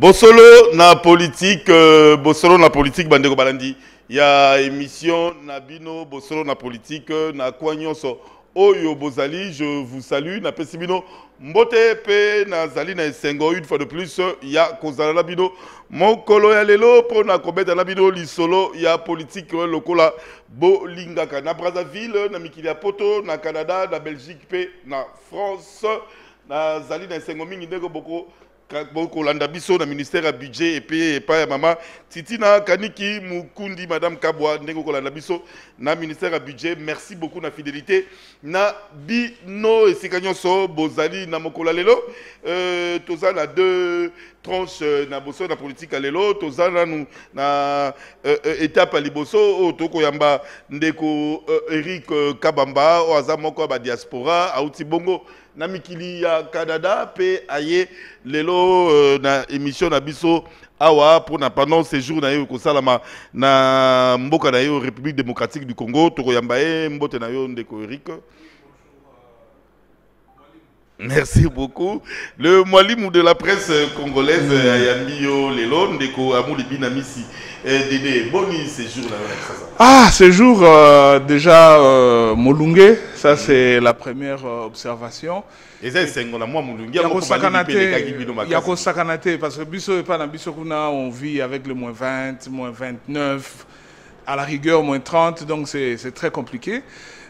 Bosolo na politique, bandeko balandi. Il y a émission Nabino Bosolo na politique na Kwanyonso Oyo Bozali. Je vous salue. Na Pesibino Mbote pe na Zali na Sengo une fois de plus. Il y a Kozala Nabino. Mon kolo ya lelo pour na kobeta Nabino lisolo. Il y a politique lokola Bolingaka na Brazzaville, na Mikilia Poto, na Canada, na Belgique pe na France. Na Zali na Sengo mingi ndeko boko. Beaucoup biso na ministère à budget et puis pas maman Titina Kaniki Mukundi madame Kabwa ndeko kolanda biso na ministère à budget. Merci beaucoup na fidélité na bino esikanyoso bozali na mokola lelo toza na deux tranches na boso na politique à lelo toza na nous na étape à liboso toko yamba ndeko Eric Kabamba o azamoko ba diaspora auti bongo na mikili ya Canada pe aye lelo na émission na biso awa pour na pendant séjour na yo ko salama na mboka na yo République démocratique du Congo toko yamba mbote na yo ndeko Eric. Merci beaucoup. Le Mwalimou de la presse congolaise ayambi yo lelo ndeko Amouli Binamisi Dédé boni séjour là. Ah, séjour déjà Molunge, ça c'est la première observation. Et ça c'est ngona moi Molunge Yako sakanate parce que biso et pas na biso kuna on vit avec le -20, -29 à la rigueur -30 donc c'est très compliqué.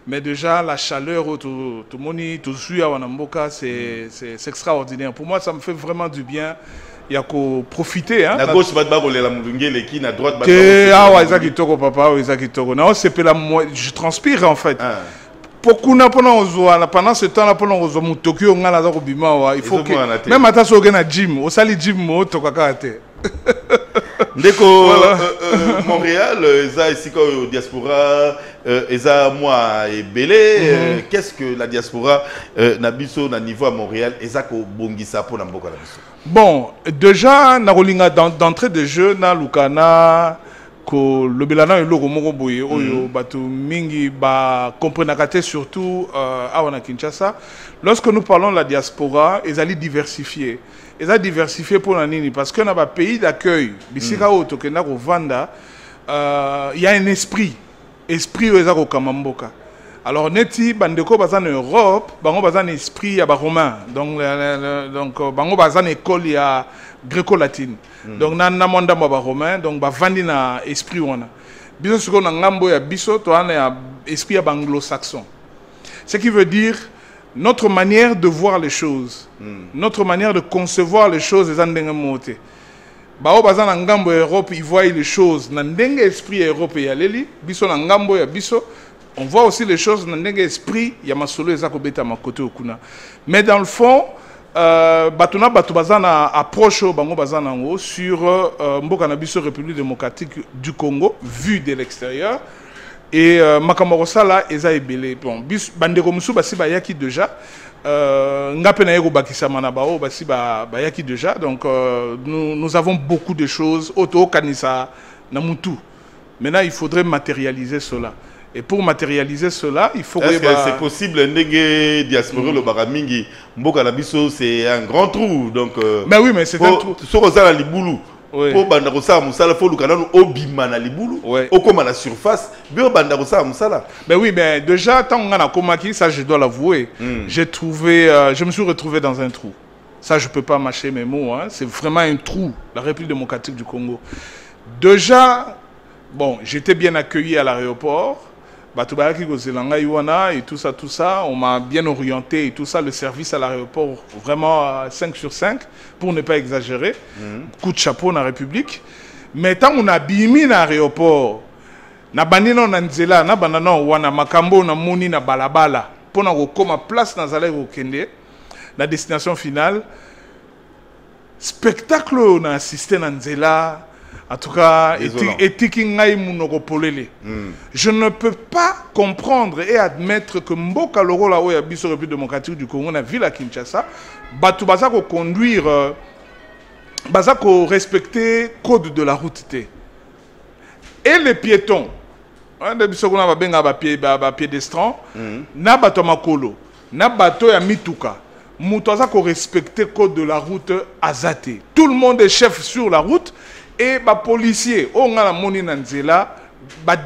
Mais déjà, la chaleur, tout le monde, tout suit à Wanamboka, c'est extraordinaire. Pour moi, ça me fait vraiment du bien. Il y a qu'à profiter. Hein, la gauche, va te la Moulungue, la droite, ah, ouais, Isaac Toko, papa, Isaac Toko. Non, c'est pas la je transpire en fait. Pendant ce temps-là, pendant que Tokyo, il faut que. Même à ta gym, au sali gym, au Tokakate. Ndeko Montréal, eza isika au diaspora, eza moi et belé. Qu'est-ce que la diaspora na biso na niveau à Montréal, eza ko bongisa pour na mboka na biso? Bon, déjà na rolinga d'entrée de jeu na lukana ko lobelana eloko moko boye oyo batu mingi ba comprenakate surtout awana Kinshasa. Lorsque nous parlons de la diaspora, ezali diversifié. Ils ont diversifié pour la nini parce que dans un pays d'accueil, il y a un esprit au Kamamboka. Alors neti bandeko bazan en Europe, bango bazan esprit ya ba romain. Donc bango bazan école ya gréco-latine. Donc na monda ba romain, donc ba vandi na esprit wana. Biso siko na ngambo ya biso to ana esprit ya anglo-saxon. Ce qui veut dire notre manière de voir les choses, notre manière de concevoir les choses, les andenge mote. Bao bazan ngambo Europe, ils voient les choses n'andenge esprit européen leli, biso ngambo ya biso, on voit aussi les choses n'andenge esprit ya masolo ezako beta makote okuna. Mais dans le fond, batuna batu bazan approche bango bazan ngo sur mboka na biso République démocratique du Congo vu de l'extérieur. Et Makamorosala eza ebele bon bis bandeko musu basi ba yaki déjà ngapena yeko bakisa manabao basi ba yaki déjà donc nous avons beaucoup de choses auto kanisa na mutu. Maintenant il faudrait matérialiser cela et pour matérialiser cela il faut que c'est possible ndenge diaspora le baramingi mboka na biso c'est un grand trou donc mais oui mais c'est un trou soko za libulu. Pour bandarosa musala faut le canal obima na libulu au comme à la surface bio bandarosa musala. Ben oui mais déjà tant on a komaki ça je dois l'avouer j'ai trouvé je me suis retrouvé dans un trou. Ça je peux pas mâcher mes mots hein. C'est vraiment un trou la République démocratique du Congo. Déjà bon j'étais bien accueilli à l'aéroport. Batubayaki Gozelanga Iwana et tout ça, on m'a bien orienté et tout ça, le service à l'aéroport, vraiment 5 sur 5, pour ne pas exagérer. Coup de chapeau dans la République. Mais tant on a bimi dans l'aéroport, na banino na nzela, na banano wana makambo na moni na balabala, pour na koma place dans zale okende, la destination finale, spectacle on a assisté dans nzela. En tout cas, je ne peux pas comprendre et admettre que Mboka Loro la Oya Biso République démocratique du Congo, na ville à Kinshasa, batu bazako conduire, bazako respecter code de la route T. Et les piétons, de biso kuna babenga ba piédestrant, na bato makolo, na bato ya mituka. Moutaza ko respecter le code de la route azate. Tout le monde est chef sur la route et les policiers, on a la moni nanzela,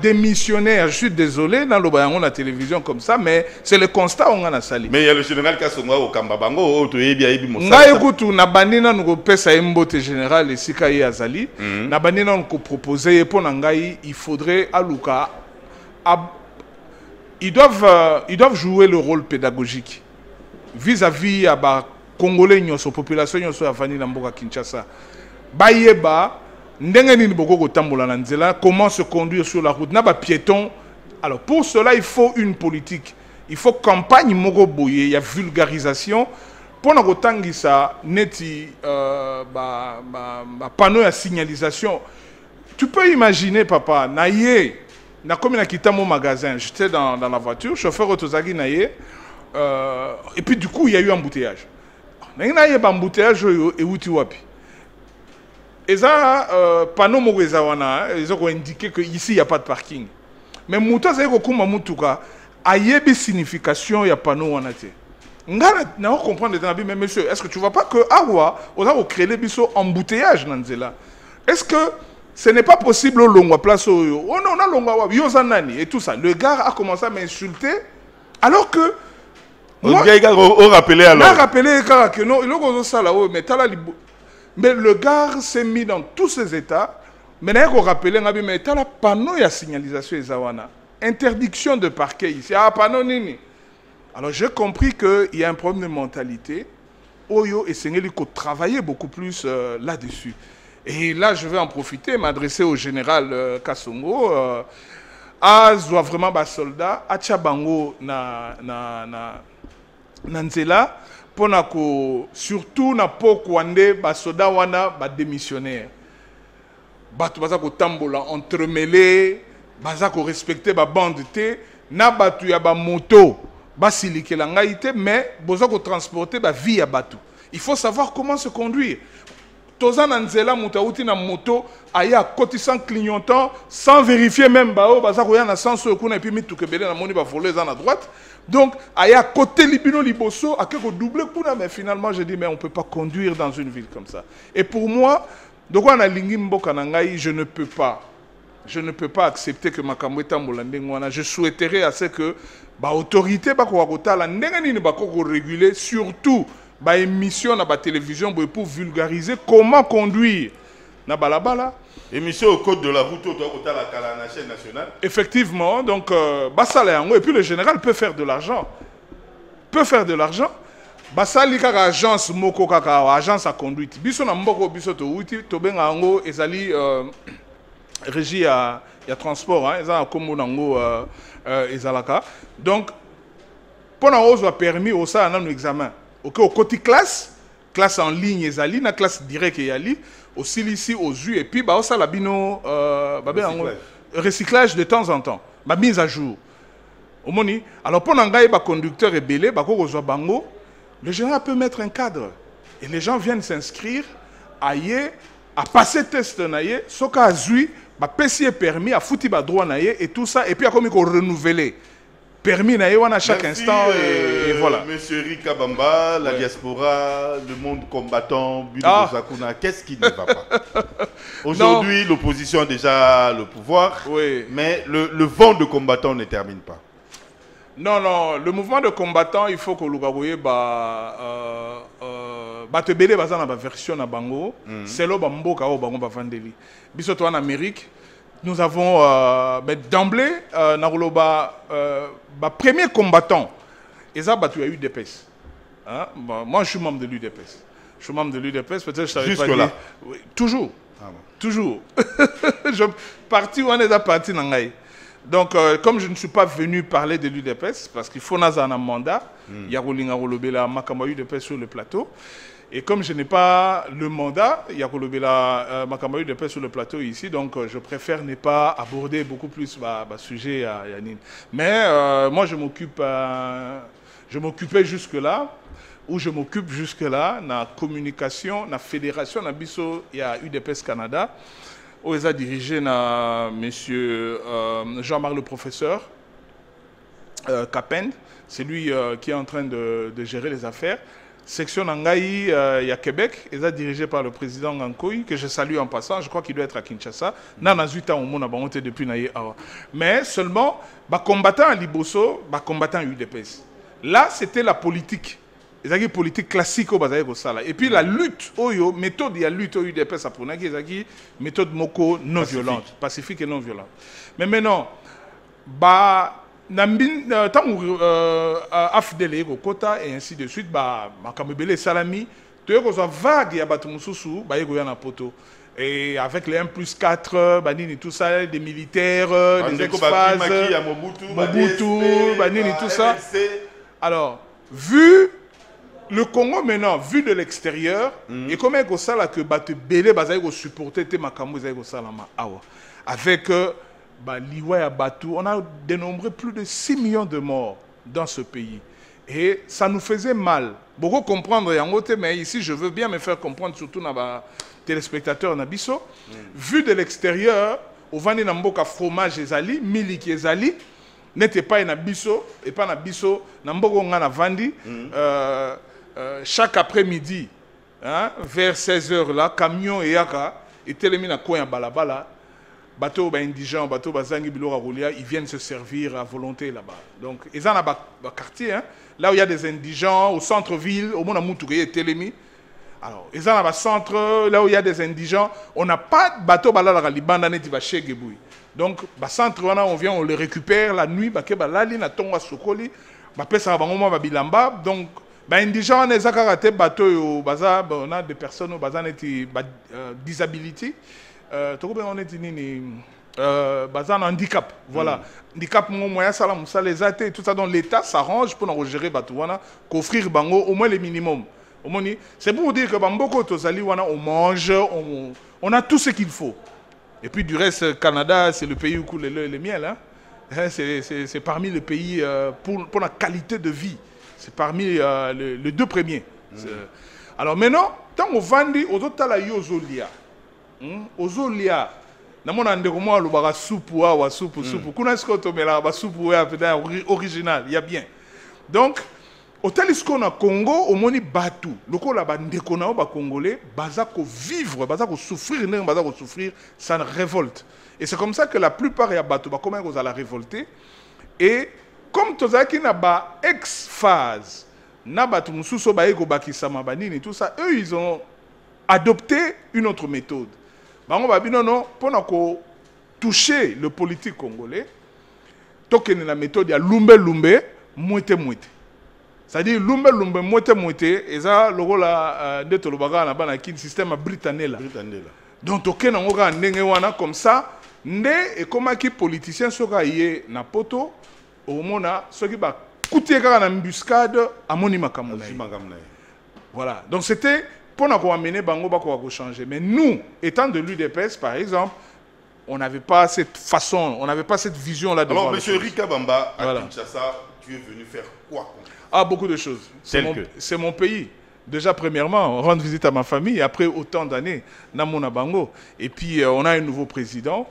démissionnaire, je suis désolé, dans la télévision comme ça, mais c'est le constat on a sali. Mais il y a le général Kassonga au Kambabango, au Toyebi Aibi Moussa. Na écoute, na bandina nous pesa imbote général et Sikaye Azali, na bandina nous proposer pour nangai, il faudrait aluka ils doivent jouer le rôle pédagogique vis-à-vis à ba Congolais nyoso population nyoso ya vani na mboka Kinshasa. Bayeba ndenge nini boko tambola na nzela, comment se conduire sur la route na ba piéton. Alors pour cela il faut une politique. Il faut campagne moko boye, il y a vulgarisation pour na kotangisa neti panneau à signalisation. Tu peux imaginer papa naye na comme na kita mon magasin, j'étais dans la voiture, chauffeur autozagi naye et puis du coup il y a eu embouteillage. Naye ba embouteillage et outi wapi. Et ça panneau moko ezawana, ils ont indiqué que ici il y a pas de parking. Mais muta za ko kuma mutuka ayebi signification ya panneau wana te. Ngana na comprendre dans mais monsieur, est-ce que tu vois pas que awa oza ko créer biso embouteillage na nzela? Est-ce que ce n'est pas possible au long place oh non, on a long yozanani et tout ça. Le gars a commencé à m'insulter alors que moi on rappelé alors. On a rappelé que non, il a ça là mais le gars s'est mis dans tous ses états. Mais il a rappelé mais t'as la panneau ya signalisation ezawana. Interdiction de parquet ici. Ah panneau nini. Alors j'ai compris qu'il y a un problème de mentalité. Oyo et Sengeli qu'on travailler beaucoup plus là-dessus. Et là, je vais en profiter, m'adresser au général Kassongo. Doit vraiment ba soldat, Achabango na nzela, pour surtout na pokwande ba soldat wana ba démissionnaire. Batu baza ko tambola entremêlé, baza ko respecter ba bande te, na batu ya ba moto, ba silikela ngai te, mais boza ko transporter ba vie ya batu. Il faut savoir comment se conduire. Tozan Anzela Moutaouti na moto, aya côté sans clignotant, sans vérifier même bao, baza koya na sens kuna et puis mitu kebele na moni ba voler à droite. Donc aya côté libino liboso, a quelque double kuna, mais finalement je dis mais on peut pas conduire dans une ville comme ça. Et pour moi, donc on a lingi mboka na ngai, je ne peux pas accepter que makambo etambola ndengwana. Je souhaiterais à ce que ba autorité ba ko kotala ndenge nini ba ko réguler surtout ba émission na ba télévision pour vulgariser comment conduire na balabala. Émission au code de la route au la chaîne nationale. Effectivement, donc basala yango et puis le général peut faire de l'argent. Basali kaka agence moko kaka agence à conduite. Biso na mboko biso to uti to benga yango ezali régie ya transport hein, ezala komo nango ezalaka. Donc pour na ose a permis au ça un examen. OK, au côté classe en ligne ezali na classe direct yali aussi ici aux yeux et puis ba ça la bino recyclage de temps en temps, ba mise à jour. Omoni, alors pour ngai ba conducteur et belé ba ko kozwa bango, le général peut mettre un cadre et les gens viennent s'inscrire à passer test naie, soka azui ba pesier permis à fouti ba droit naie et tout ça et puis à comme qu'on renouveler. Permis à chaque instant et voilà. Monsieur Rika Bamba, la diaspora, le monde combattant, Budo Zakuna, qu'est-ce qui ne va pas? Aujourd'hui, l'opposition a déjà le pouvoir, mais le vent de combattant ne termine pas. Non, le mouvement de combattant, il faut que l'Ougarouye te belé dans la version à Bango, c'est là Bamboka ou Bango Bavandeli. Bisoto en Amérique. Nous avons d'emblée, premier combattant, et ça, tu as eu UDPS. Hein? Moi, je suis membre de l'UDPS. Je suis membre de l'UDPS, peut-être que je savais pas dire. Oui, toujours. Ah bon. Toujours. Parti où on est parti dans l'Aïe. Donc, comme je ne suis pas venu parler de l'UDPS, parce qu'il faut un mandat, il y a UDPS sur le plateau. Et comme je n'ai pas le mandat, il y a Makamayu de paix sur le plateau ici, donc je préfère ne pas aborder beaucoup plus le sujet à Yanine. Mais moi, je m'occupais jusque-là, ou je m'occupe jusque-là, dans la communication, dans la fédération, dans Bisso, il y a UDPS Canada, où ils ont dirigé M. Jean-Marc le professeur, Capend, c'est lui qui est en train de gérer les affaires. section Nangaï, il y a Québec, et ça dirigé par le président Ngankoui, que je salue en passant. Je crois qu'il doit être à Kinshasa. Nana Zuita au monde a monté depuis Naïe. Mais seulement, combattant à Liboso, combattant à UDPS. Là, c'était la politique. Les politique classique au Bazaï Sala. Et puis la lutte, méthode, il y a lutte au UDPS à Ponaki, méthode Moko non violente, pacifique et non violente. Mais maintenant, tant afdele ko kota et ainsi de suite makamebele salami to ko so vague ya batu mususu ba yego na poto et avec les 1+4 banini tout ça des militaires des ex-phases Mobutu banini tout ça. Alors vu le Congo maintenant vu de l'extérieur et comment ko sala que batu belé bazaye ko supporter te makambo zaye ko salama awa avec on a dénombré plus de 6 millions de morts dans ce pays. Et ça nous faisait mal. Beaucoup comprendre, mais ici je veux bien me faire comprendre, surtout dans les téléspectateurs Nabiso. Vu de l'extérieur, au Vani Namboka fromage ezali, miliki ezali, n'était pas Nabiso, et pas Nabiso, Namboko Ngana Vandi, chaque après-midi, hein, vers 16h là, camion et yaka, et télémina koya balabala. Bateau indigents, bateau bazangi bilora roulia, ils viennent se servir à volonté là-bas. Donc, ils ont un quartier, hein, là où il y a des indigents, au centre-ville, au Monamoutouré et Télémi. Alors, ils ont un centre, là où il y a des indigents, on n'a pas de bateau balala libanda neti va chez Geboui. Donc, centre, on vient, on le récupère la nuit, balali na tonga sokoli, pesa bango bilamba. Donc, indigents, on a raté bateau, on a des personnes au bazar neti disability. On est un handicap, voilà. Handicap, tout ça, donc l'État s'arrange pour gérer Batouana, qu'offrir Bango au moins le minimum. C'est pour dire que Bamboko Tozali, on mange, on a tout ce qu'il faut. Et puis du reste, Canada, c'est le pays où coule le miel. Hein. C'est parmi les pays pour la qualité de vie. C'est parmi les deux premiers. Alors maintenant, tant on vend aux autres la yozolia. Ozolia namona ndeko mo alobaka soupe wa soupe kuna sko to mela ba soupe wa original il y a bien donc au talisco na Congo au moni batu lokola ba ndeko na ba congolais baza ko vivre baza ko souffrir ndenge baza ko souffrir ça révolte et c'est comme ça que la plupart ya batu ba comment ils la révolter et comme tozaki na ba ex phase na batu mususo ba eko bakisama banini tout ça eux ils ont adopté une autre méthode. Non, pour toucher le politique congolais, token la méthode ya lumbe mouete. C'est-à-dire lumbe mouete et ça logo la de tolobaga na bana kin système britannique là. Donc token ngoka ndenge wana comme ça ndé et comme qui politicien soka yé na poto au mona soki ba kutie kaka na embuscade amoni makambo. Voilà. Donc c'était pour nous amener Bango Bako changer. Mais nous, étant de l'UDPS, par exemple, on n'avait pas cette façon, on n'avait pas cette vision-là de Alors, M. Rika Bamba, à Kinshasa, tu es venu faire quoi? Beaucoup de choses. C'est mon pays. Déjà, premièrement, rendre visite à ma famille, après autant d'années, Namona Bango. Et puis, on a un nouveau président.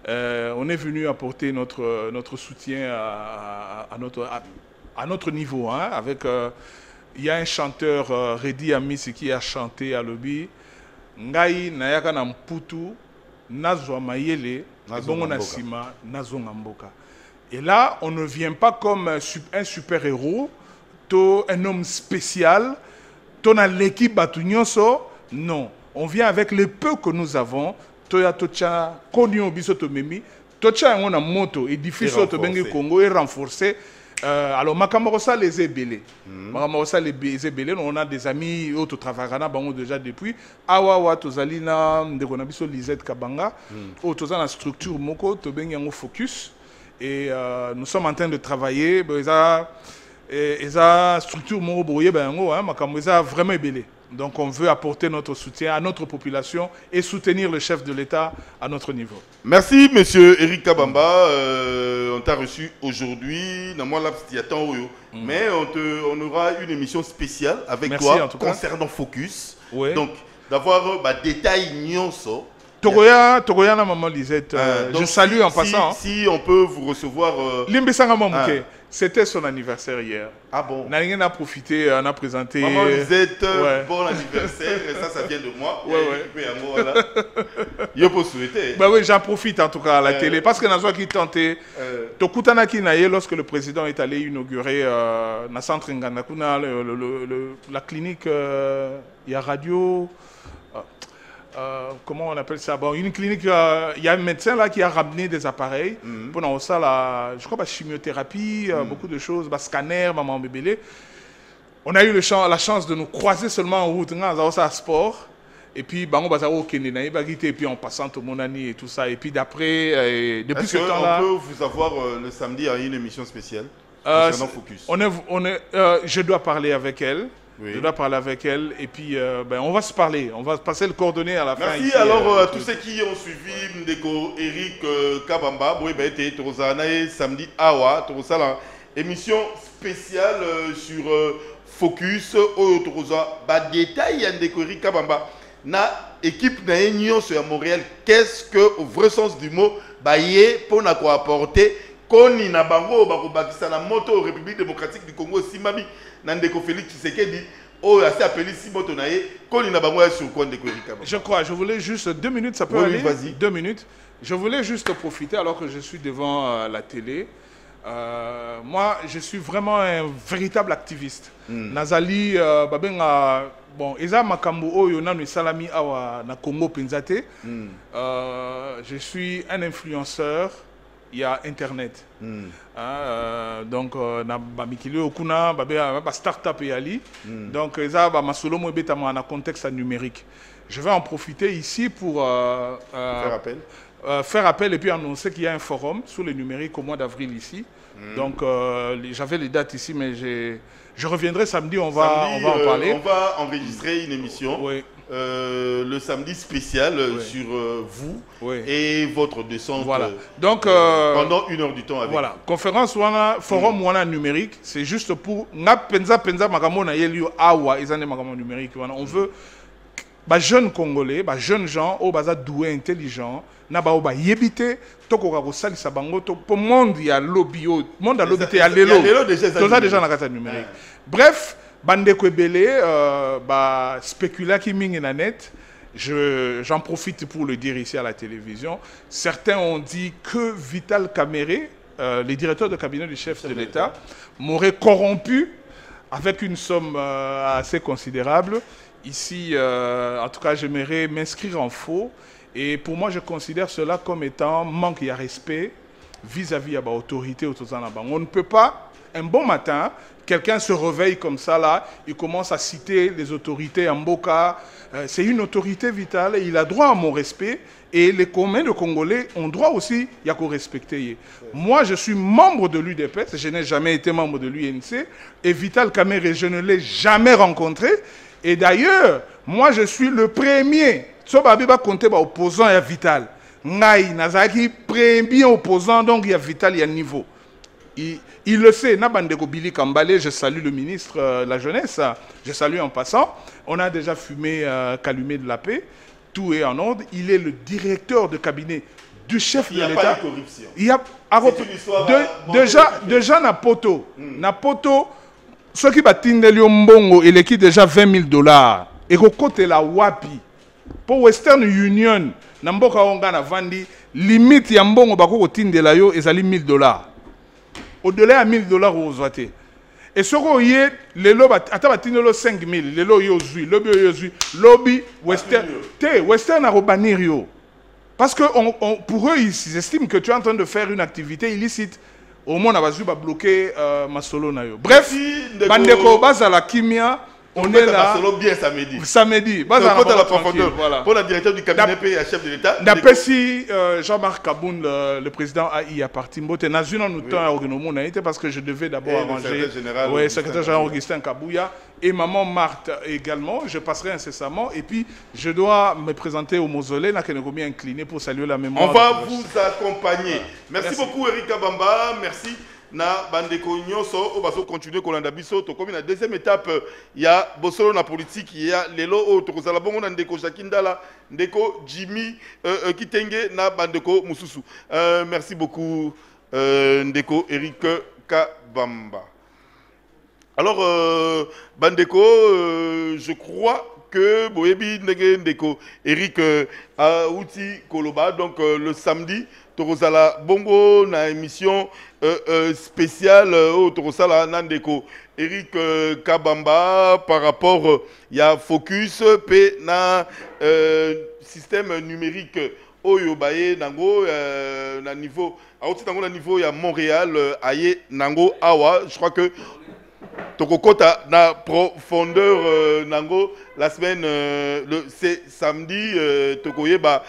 On est venu apporter notre soutien à notre niveau, hein, avec... il y a un chanteur, Redi Amisi, qui a chanté à Lobi. Ngai Nayaka Namputu, Nazwa Mayele, Bongo Nasima, Nazo Ngamboka. Et là, on ne vient pas comme un super-héros, un homme spécial, ton l'équipe Batunyonso. Non, on vient avec le peu que nous avons. Toya Tocha, Konyo Bisotomemi, Tocha on a moto, édifice Otobengi Congo est renforcé. Alors, Makamosa les ébélés. Makamosa les ébélés, on a des amis autres travaillent déjà depuis. Awawa, Tozalina, Ndekonabiso, Lisette Kabanga, autres dans la structure Moko, Tobengi en focus. Et nous sommes en train de travailler. Et la structure Moko Brouillé, Makamosa vraiment ébélé. Donc on veut apporter notre soutien à notre population et soutenir le chef de l'État à notre niveau. Merci Monsieur Eric Kabamba. On t'a reçu aujourd'hui. Mais on aura une émission spéciale avec toi concernant Focus. Ouais. Donc d'avoir des détails nyonso Togoya na maman Lisette. Je salue en passant. Si on peut vous recevoir. Limbisanga Mamouké. C'était son anniversaire hier. Ah bon? On a profité, on a présenté. Maman Lisette, bon anniversaire. Et ça vient de moi. Je peux souhaiter. Bah oui, j'en profite en tout cas à la télé. Parce que dans ce qui tentait, Tokutana Kinaye, lorsque le président est allé inaugurer na centre Nganakuna, la clinique, il y a radio. Comment on appelle ça? Bon, une clinique, il y a un médecin là qui a ramené des appareils pendant ça, je crois, chimiothérapie, beaucoup de choses, scanner, maman bébé. On a eu la chance de nous croiser seulement en route, dans un sport. Et puis, on va au Kenya, et puis en passant au Monani et tout ça. Et puis d'après, depuis ce temps-là. On peut vous avoir le samedi à une émission spéciale concernant Focus. Je dois parler avec elle. Oui. Je dois parler avec elle et puis on va se parler. On va passer le coordonnées à la fin. Merci. Ici, alors, tous ceux qui ont suivi Ndeko Eric Kabamba, samedi Awa, émission spéciale sur Focus. Détail Ndeko Eric Kabamba. Na équipe na union sur Montréal. Qu'est-ce que, au vrai sens du mot, pour nous apporter Koni na bango bakobakisa na moto République démocratique du Congo Simami Nandeko Félix Tshisekedi oh assez appelé Simoto nae Koni na bango sur quoi Ndeko Erika. Je crois, je voulais juste 2 minutes, ça peut aller. Vas-y. 2 minutes. Je voulais juste profiter alors que je suis devant la télé. Moi, je suis vraiment un véritable activiste. Nazali babenga bon, eza makambo oyo nanu salami awa na Congo Penzate. Je suis un influenceur. Il y a Internet. Donc, na bamikili okuna ba start-up yali. Donc, ça ba masolo mo betama na contexte numérique. Je vais en profiter ici pour faire appel et puis annoncer qu'il y a un forum sur le numérique au mois d'avril ici. Donc, j'avais les dates ici, mais je reviendrai samedi, on va en parler. On va enregistrer une émission. Oui. Le samedi spécial sur vous et votre descente. Voilà. Donc, pendant 1 heure du temps avec. Voilà. Conférence wana forum wana numérique, c'est juste pour nga penza makamona yelio awa ezane makamona numérique wana. On veut jeunes Congolais, jeunes gens au baza doué intelligent, na ba oba yebite tokoka ko salisa bango to pour monde ya lobby monde a lobby te ya lelo. Déjà na kata numérique. Bref, bande kwebele spécula qui mingi na net. J'en profite pour le dire ici à la télévision. Certains ont dit que Vital Kamere, le directeur de cabinet du chef de l'État, m'aurait corrompu avec une somme assez considérable. Ici, en tout cas, j'aimerais m'inscrire en faux. Et pour moi, je considère cela comme étant manque de respect vis-à-vis de l'autorité. On ne peut pas, un bon matin, quelqu'un se réveille comme ça, là, il commence à citer les autorités en Mboka. C'est une autorité vitale, il a droit à mon respect. Et les communs de Congolais ont droit aussi à respecter. Moi, je suis membre de l'UDPS, je n'ai jamais été membre de l'UNC. Et Vital Kamere, je ne l'ai jamais rencontré. Et d'ailleurs, moi, je suis le premier. Sobabi va compter opposant à Vital. Ngai, Nazaki, premier opposant, donc il y a Vital, il y a niveau. Il le sait, Nabandeko Billy Kambale, je salue le ministre de la Jeunesse, je salue en passant. On a déjà fumé Calumet de la paix, tout est en ordre. Il est le directeur de cabinet du chef de l'État. Il n'y a pas de histoire. Déjà, Napoto, ceux qui battent Mbongo, il est déjà $20,000. Et côté la Wapi, pour Western Union, Namboka Ongana Vandi, limite Yambongo Bako Tindela yo, et $1,000. Au-delà de $1,000 aux votés. Et ce qui est, les lobbies, attends, 5,000, les lobbies, lobby Western a rebanir yo. Parce que pour eux, ils estiment que tu es en train de faire une activité illicite. Au moins, on va bloquer ma solo na yo. Bref, Bandeko Bazala Kimia. On est là. Bien samedi. Samedi. Pour la directeur du cabinet et la chef de l'État. D'après si Jean-Marc Kaboun, le président AI, a parti. Parce que je devais d'abord arranger. Oui, secrétaire général Augustin Kabouya. Et maman Marthe également. Je passerai incessamment. Et puis, je dois me présenter au mausolée. Là, qui est incliné pour saluer la mémoire. On va vous accompagner. Merci beaucoup, Eric Kabamba. Merci. na bandeko nyonso o baso continuer kolanda biso to comme na deuxième étape il y a bosolo na politique il y a lelo o to kozala bongo na ndeko Jakindala ndeko Jimmy Kitenge na bandeko mususu merci beaucoup ndeko Eric Kabamba. Alors bandeko je crois que Boyebi Ndeko Eric Aouti Koloba donc le samedi Torosala Bongo na émission spéciale au Torosala Nandeko Eric Kabamba par rapport ya focus pe na système numérique Oyo Baye Nango na niveau Aouti Nango na niveau ya Montréal Aye Nango Awa je crois que Tokokota na profondeur Nango la semaine c'est samedi Tokoyeba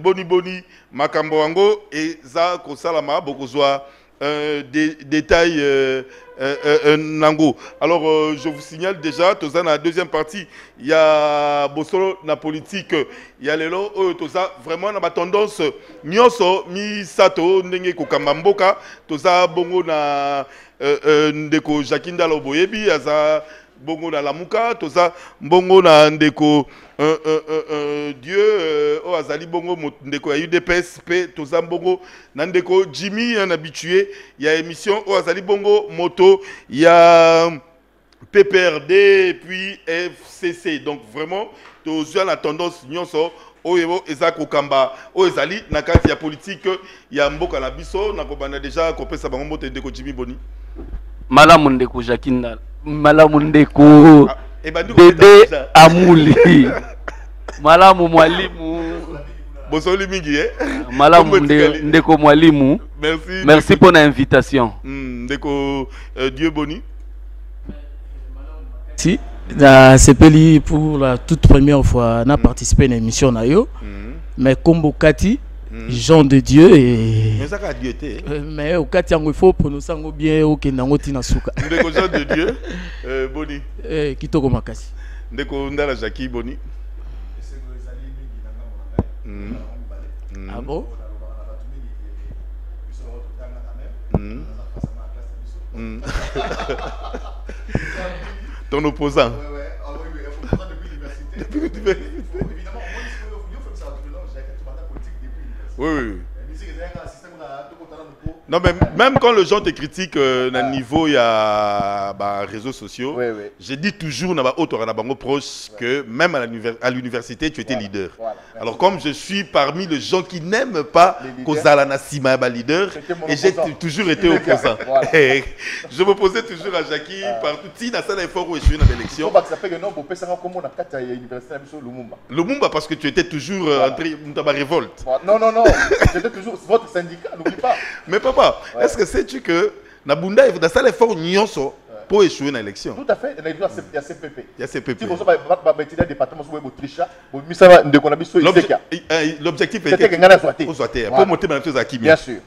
boni makambo wango et za kosalama bokozwa des détails Nango. Alors je vous signale déjà toza na deuxième partie il y a bosolo na politique il y a lelo toza vraiment na ba tendance nyonso mi sato ndenge kokamba mboka toza bongo na ndeko Jakindala Boyebi aza bongo na lamuka toza bongo na ndeko Dieu o azali bongo ndeko ya UDPS pe toza bongo na ndeko Jimmy un habitué il y a émission o azali bongo moto il y a PPRD et puis FCC donc vraiment toza la tendance nyonso oyo eza kokamba o ezali na kati ya politique ya mboka na biso na kobanda déjà kopesa bango moto ndeko Jimmy Boni malamu ndeko Jakindala malamu ndeko Bebe Amuli malamu mwalimu bosoli mingi malamu ndeko mwalimu merci pour l'invitation ndeko Dieu Boni si c'est Peli pour la toute première fois n'a participé à une émission nayo mais Kombo Kati Jean de Dieu et mais ça Dieu était mais au Kati il faut prononcer bien au Kenango tina suka ndeko Jean de Dieu Boni kitoko makasi ndeko Ndala Jackie Boni ah bon ton opposant oui. Non, mais même quand les gens te critiquent à niveau, il y a réseaux sociaux, j'ai dit toujours proche que même à l'université, tu étais leader. Voilà. Alors, comme je suis parmi les gens qui n'aiment pas Kozala Nassima leader, et j'ai toujours été opposant. Voilà. Je me posais toujours à Jackie partout. Si dans un effort où je suis dans l'élection. Lumumba, parce que tu étais toujours entré dans ma révolte. Non, c'était toujours votre syndicat, n'oublie pas. Mais papa, est-ce que sais-tu que Nabunda est dans ça l'effort nyonso pour échouer dans l'élection? Tout à fait, il y a CPP. Il y a CPP. Si vous avez un département où vous l'objectif était pour monter dans la bien sûr.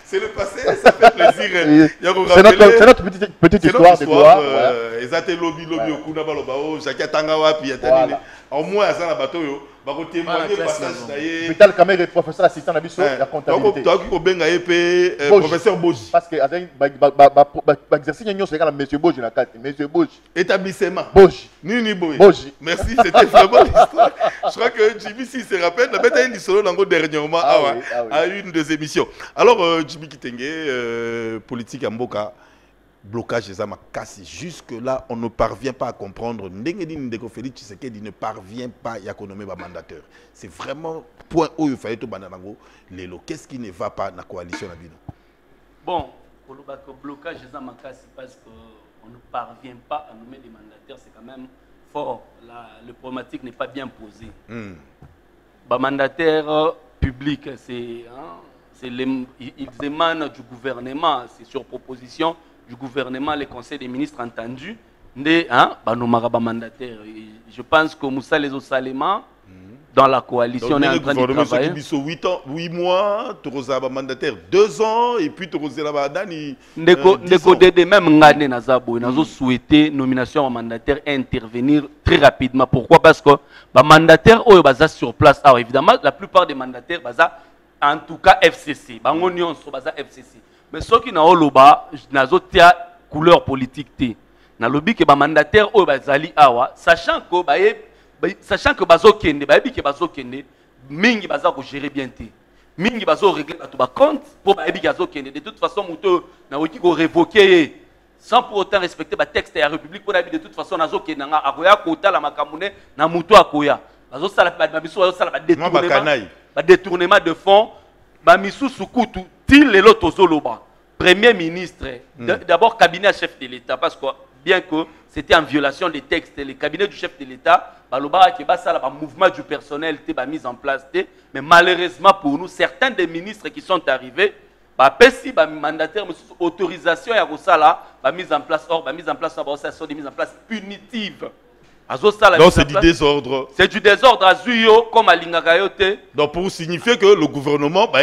C'est le passé, ça fait plaisir. C'est notre petite histoire de gloire. Ils ont été lobby au Kuna Balobao, Jacques Tangawa, puis au moins à ça, bateau. Vital Kamere est professeur assistant à la comptabilité. Professeur Boji. Parce que l'exercice c'est quand monsieur Boji la carte, monsieur Boji. Établissement. Boji. Nini Boji. Merci, c'était vraiment l'histoire. Je crois que Jimmy, si se rappelle, la bête a une solo dernièrement à une des émissions. Alors, Jimmy Kitenge, politique à Mboka. Blocage des Amakasi. Jusque-là, on ne parvient pas à comprendre. Ndengedi Ndeko Félix Tshisekedi ne parvient pas à économiser les mandateurs. C'est vraiment point où il fallait tout bananango. Lelo, qu'est-ce qui ne va pas dans la coalition Nabino? Bon, pour le blocage des Amakasi, parce qu'on ne parvient pas à nommer des mandataires, c'est quand même fort. Le problématique n'est pas bien posé. Les mandataires publics, ils émanent du gouvernement, c'est sur proposition du gouvernement, les conseils des ministres entendus, mandataire. Je pense que Moussa les Osalema, dans la coalition, on est en train de travailler. 8 mois, tu as un mandataire 2 ans, et puis tu as un Dani. Même Ngane Nazabo, nous avons souhaité nomination au mandataire intervenir très rapidement. Pourquoi? Parce que les mandataires sont sur place. Alors évidemment, la plupart des mandataires, en tout cas FCC, FCC. Mais ce qui n'a pas de couleur politique. Na lobby que ba mandataire o bazali awa sachant que bazo kende ba yebi que bazo kende mingi baza ko gérer bien té mingi bazo régler ba compte pour ba yebi bazo kende de toute façon muto na wiki ko révoquer sans pour autant respecter ba texte de la République pour de toute façon nazo kende nga akoya kota la makamune na muto akoya bazo sala ba biso bazo sala ba détournement de fonds ba misu sukutu til le lotozoloba premier ministre d'abord cabinet chef de l'État parce que bien que c'était en violation des textes, le cabinet du chef de l'État, le mouvement du personnel était mis en place. Mais malheureusement pour nous, certains des ministres qui sont arrivés, mandataire, autorisation et mise en place, sont des mises en place punitives. Donc c'est du désordre. C'est du désordre à Zuyo comme à Lingagayote. Donc pour signifier que le gouvernement a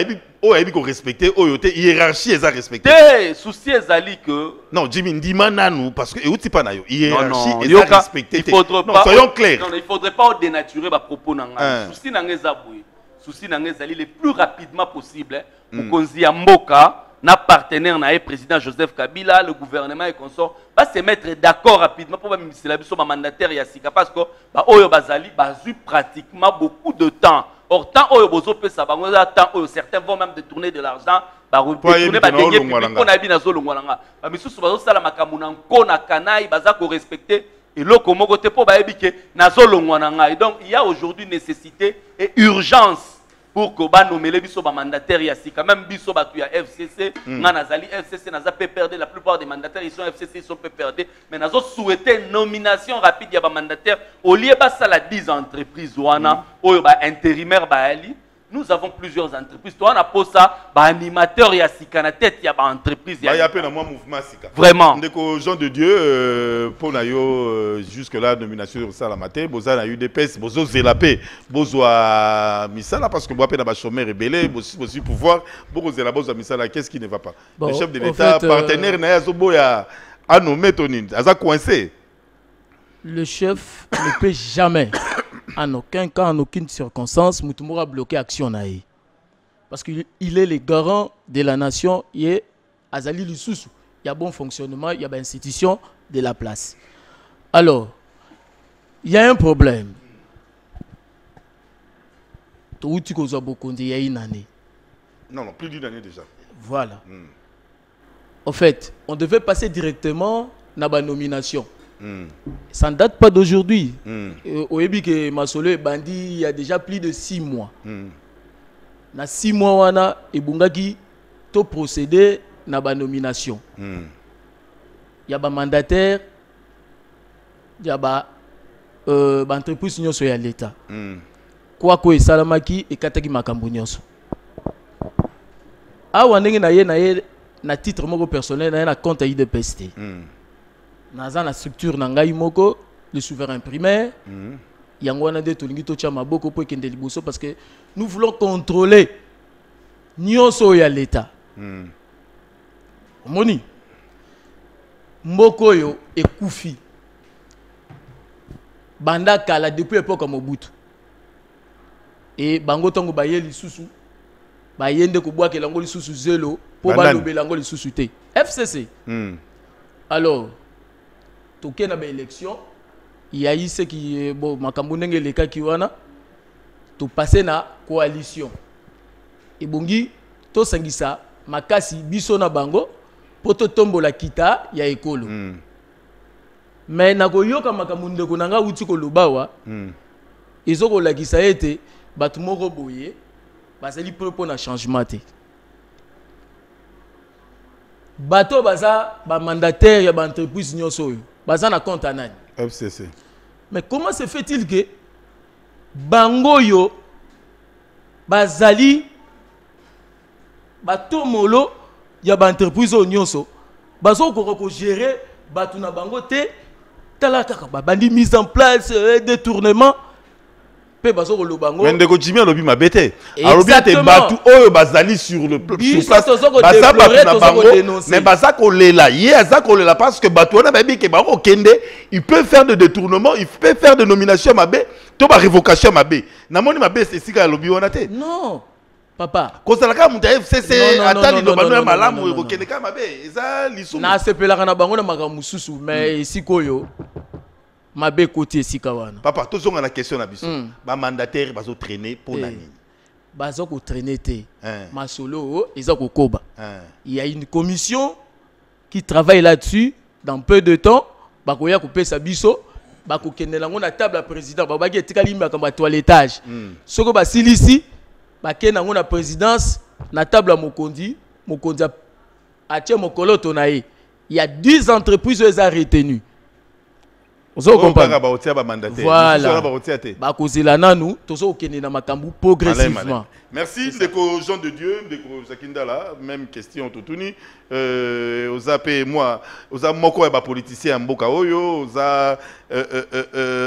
respecté la hiérarchie est respectée. Souci ezali que non, Jimmy ndima nanu parce que hiérarchie est respectée. Soyons clairs. Non, il faudrait pas dénaturer ma propos nanga. Souci nangeza boy. Souci nangeza le plus rapidement possible pour konzi mboka na partenaire na président Joseph Kabila, le gouvernement et consort va se mettre d'accord rapidement pour même la biso mandataire Yassika parce que oyo bazali bazu pratiquement beaucoup de temps. Or tant oyo bozo pesa bango temps oyo certains vont même détourner de l'argent détourner ba deniers publics on a bi na zolongwalanga ba misusu bazo sala makamuna nkona kanai baza ko respecter et loko moko te po ba ebike na zolongwananga et donc il y a aujourd'hui nécessité et urgence pour que ba nommer les biso ba mandataires ici quand même biso ba tu ya FCC na nazali FCC naza peut perdre la plupart des mandataires ils sont FCC ils sont peut perdre mais nazo souhaiter nomination rapide ya ba mandataires au lieu ba ça la 10 entreprises wana oyo ba intérimaire ba ali nous avons plusieurs entreprises toi on a pour ça ba animateur ya sika na tête ya ba entreprise ya ya pe na moi mouvement sika vraiment ndeko gens de Dieu pour na yo jusque là nomination ça la matin boza na UDPS bozo zelapé bozwa misala parce que moi pe na ba chômeur rebelle aussi pouvoir bozela bozwa misala qu'est-ce qui ne va pas bon, le chef de l'État partenaire na yazo boya a nommé Tonine aza coincé. Le chef ne peut jamais en aucun cas, en aucune circonstance, Moutoumora bloquer action naïe. Parce qu'il est le garant de la nation, il est Azali Lussoussou. Il y a bon fonctionnement, il y a une institution de la place. Alors, il y a un problème. Il y a une année. Non, plus d'une année déjà. Voilà. En fait, on devait passer directement dans la nomination. Ça ne date pas d'aujourd'hui. Au début que Masolo Bandi, il y a déjà plus de 6 mois. Dans 6 mois, on a Ebungaki tout procédé à la nomination. Il y a des mandataires, il y a des entreprises qui sont à l'État. Quoi que Salamaki et Kataki Makambo nyonso. Ah, on a un titre personnel, un compte à IDPST. Dans la structure nangai moko le souverain primaire yangwana de tolingi to chama boko po kende liboso parce que nous voulons contrôler nyonso ya l'état moni mboko yo ekufi banda kala depuis époque Mobutu et bango tongo baye lisusu bayende ko bwa ke lango lisusu zelo po ba lobela lango lisusu te FCC alors toké na ba élection il y a eu ce qui bon makambo ndenge le cas qui wana to passer na coalition et bongi to sangisa makasi biso na bango poto tombola kita ya ekolo mais na koyoka makambo ndeko nanga uti ko lobawa ezoko lakisa ete batu moko boye basali propos na changement te bato baza ba mandataire ya ba entreprise nyonso yo baza na compte anani FCC. Mais comment se fait-il que Bangoyo bazali batomolo ya ba entreprise nyonso bazo ko gérer batu na bango te talaka ba bandi mise en place détournement pe bazo ko lobango mais ndeko Jimmy alobi mabete alobi te batu oyo bazali sur le place baza batu na bango mais baza ko lela ye aza ko lela parce que batu na babi ke bango kende il peut faire de détournement il peut faire de nomination mabe to ba révocation mabe na moni mabe c'est sika alobi wana te non Papa. Kosalaka muta FCC Non, atali non, do banu non, malamu non, non, ko kende ka mabe eza lisu. Na sepelaka na bango na makambo mususu mais esikoyo mabe côté esika wana. Papa, tous on a la question na biso. Ba mandataire bazo traîner pour nani. Bazo ko traîner te. Masolo eza ko koba. Il y a une commission qui travaille là-dessus dans peu de temps. Bakoya ko pesa biso. Bako kende lango na table à président. Babaki etikali makamba toilettage. Soko ba silisi bakena ngo na présidence na table à Mokondi. Mokondi a tché mokolo tonaye. Il y a 10 entreprises qui sont retenues. Vous comprenez? Voilà. Bakozela nanu tozo okende na makambu progressivement. Merci ndeko Jean de Dieu, ndeko Zakindala, même question totuni. Ozape moi, oza moko ba politicien mboka oyo, oza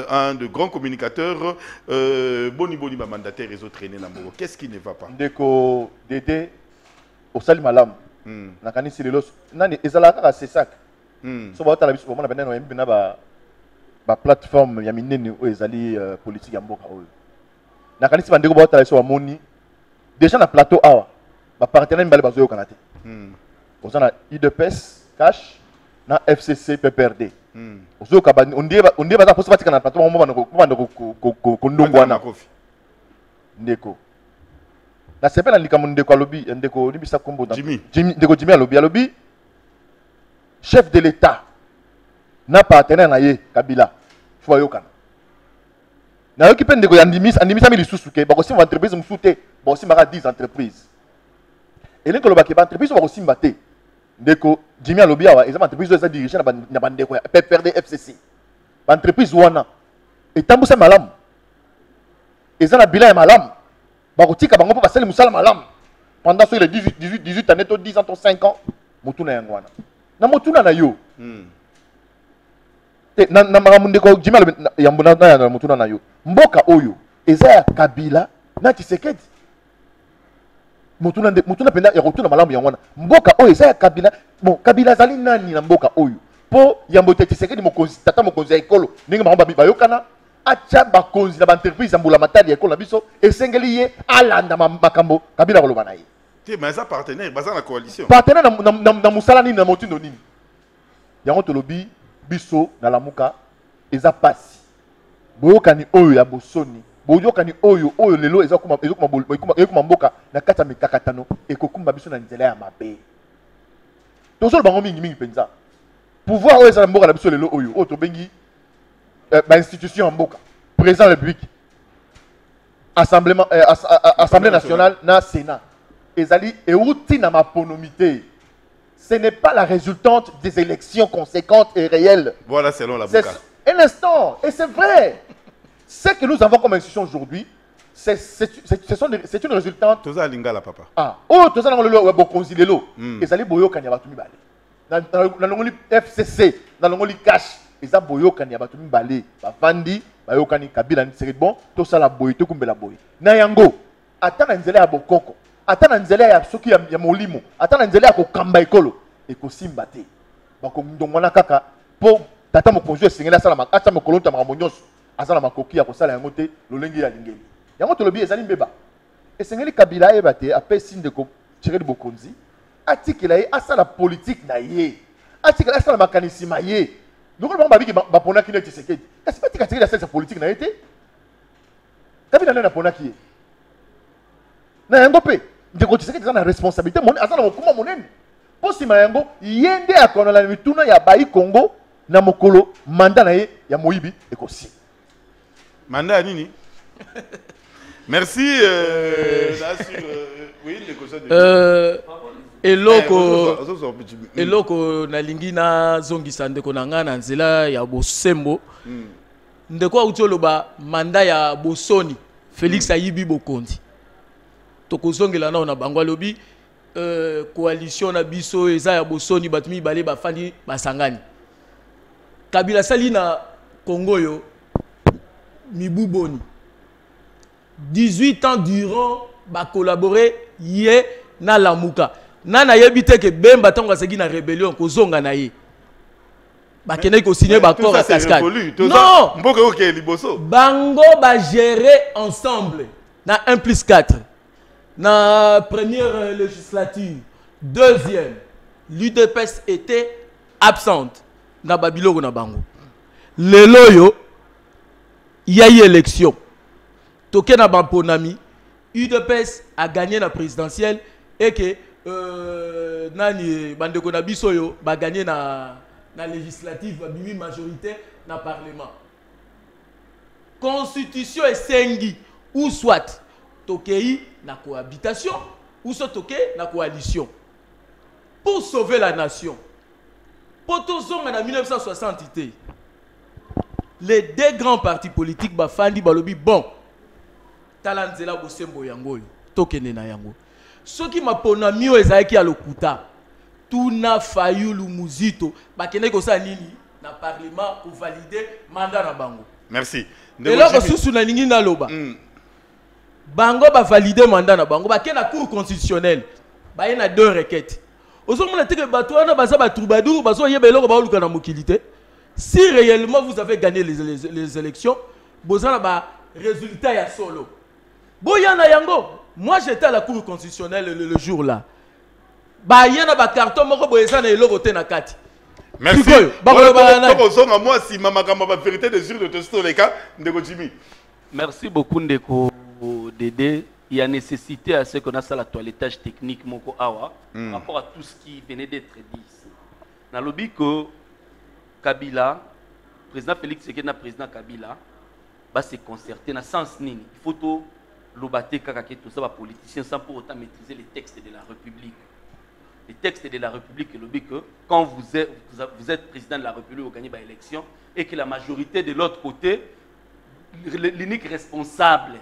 un de grands communicateurs, boni ba mandataire réseau traîner na mboka. Qu'est-ce qui ne va pas? Ndeko Dédé au sali malam. Na kanisi lelo nani ezalaka c'est ça. So ba tala biso bomona bena no yembina ba plateforme ya minene o ezali politique ya mboka oyo. Na kanisi bandeko ba tala biso ba moni déjà na plateau awa ba partenaire mbale bazo yo kanate. Ozana IDPS cash na FCC PPRD. Ozo ka on ba posa batika na plateau mo ko ndongo wana. Ndeko na sepela likambo ndeko alobi ndeko libisa kombo Jimmy ndeko Jimmy alobi chef de l'État na partenaire na ye Kabila faut yokana na yoki pe ndeko andimisa mi lisusu ke bako simba entreprise musute bako simba 10 entreprises eleko lobaki ba entreprise bako simba te ndeko Jimmy alobi awa eza entreprise eza dirigée na bandeko ya PPRD FCC ba entreprise wana etambusa malamu eza na bilan ya malamu bako tika bango po basali musala malamu pendant sur les 18 années to 10 ans to 5 ans mutuna yango wana na mutuna na yo na makambo ndeko Jimmy yambona na mutuna na yo mboka oyo eza ya Kabila na Tshisekedi mutuna penda ya kotuna malamu yango wana mboka oyo eza ya Kabila bon Kabila zali nani na mboka oyo po yambo Tshisekedi mokonzi tata mokonzi ya ekolo ninga makambo bayokana acha bakonzi na ba entreprise ya mbula matali ya ekolo na biso esengeli ye alanda makambo Kabila koloba na ye te mais ça partenaire baza na coalition partenaire na musala nini na motindo nini yango tolobi biso na lamuka eza pasi boyokani oyo ya bosoni boyokani oyo lelo eza kuma mboka na kata mikakatano ekokumba biso na nzela ya mabe tozolo bango mingi penza pouvoir oyo eza na mboka na biso lelo oyo tobengi ba institution ya mboka président de la République assemblée nationale na Sénat ezali euti na maponomité. Ce n'est pas la résultante des élections conséquentes et réelles. Voilà, selon la Bouka. Un instant, et c'est vrai. Ce que nous avons comme institution aujourd'hui, c'est une résultante. Toza lingala papa. Ah, oh, toza ngolo webo konzilelo. Ezali boyo kanya batumi bale. Na ngoli FCC, na ngoli cash, eza boyo kanya batumi bale. Ba vandi, bayo kani Kabila ni c'est bon, to sala boyo to kumbela boyo. Na yango, atana nzela ya bokoko. Atana nzela ya soki ya molimo, atana nzela ya kokamba ekolo ekosimba te. Bako ndongwana kaka po tata mokonzi esengela sala makata mokolonta mamonyoso azala makoki ya kosala yango te lolenge ya lingeli. Yango tolobi ezali mbeba. Esengeli Kabila eba te apesi ndeko Tshisekedi bokonzi atikela ye asala politique na ye. Atikela asala makanisi ma ye. Ndoko bango babiki bapona kine Tshisekedi. Kasi batika Tshisekedi asala politique na ye te. Kabila nana pona ki ye. Na yango pe ndeko Tshisekedi za na responsabilité mon azana mokuma monene posima yango yende akona la mituna ya bayi Congo na mokolo manda na ye ya moyibi ekosi manda nini. Merci oui eloko nalingi na zongisa ndeko na nga na nzela ya bosembo ndeko auti oloba manda ya bosoni Félix ayibi bokondi tokozongela na bango alobi coalition na biso eza ya bosoni batumi bale bafandi basangani Kabila sali na Congo yo mibuboni 18 ans durant ba collaborer ye na lamuka nana yebite ke bemba tango aseki na rébellion kozonga na ye bakene ko signer ba accord à cascade non mboka OK liboso bango ba gérer ensemble na 1+4 la première législature. Deuxième, l'UDPS était absente. Na Babylone na bango. Le loyo, il y a eu élection. Toké na Bamponami, UDPS a gagné la présidentielle et que nani bandeko na bisoyo ba gagné na législative ba bimi majorité na parlement. Constitution est sengi ou soit tokei na cohabitation ou soit toké na coalition pour sauver la nation. Potozonga en 1960, les deux grands partis politiques bafandi balobi bon talanzela bosembo yango tokene na yango soki mapona mio ezaki ya lokuta tuna Fayulu Muzito bakene ko sa nini na parlement pour valider mandat na bango. Merci. Et là susu na ningi na loba bango ba valider mandat na bango bakene na cour constitutionnelle ba yena deux requêtes. Aujourd'hui, si réellement vous avez gagné les élections, vous avez un résultat ya solo. Moi j'étais à la cour constitutionnelle le jour là. Merci. Merci beaucoup Ndeko Dédé. Il y a nécessité à ce qu'on a ça la toilettage technique moko awa par rapport à tout ce qui venait d'être dit ici. Dans le but que Kabila, président Félix Tshisekedi, président Kabila, va se concerter dans le sens nini. Il faut tout l'obaté kakake tout ça va politicien sans pour autant maîtriser les textes de la République. Les textes de la République, le but que quand vous êtes président de la République, vous gagnez l'élection et que la majorité de l'autre côté, l'unique responsable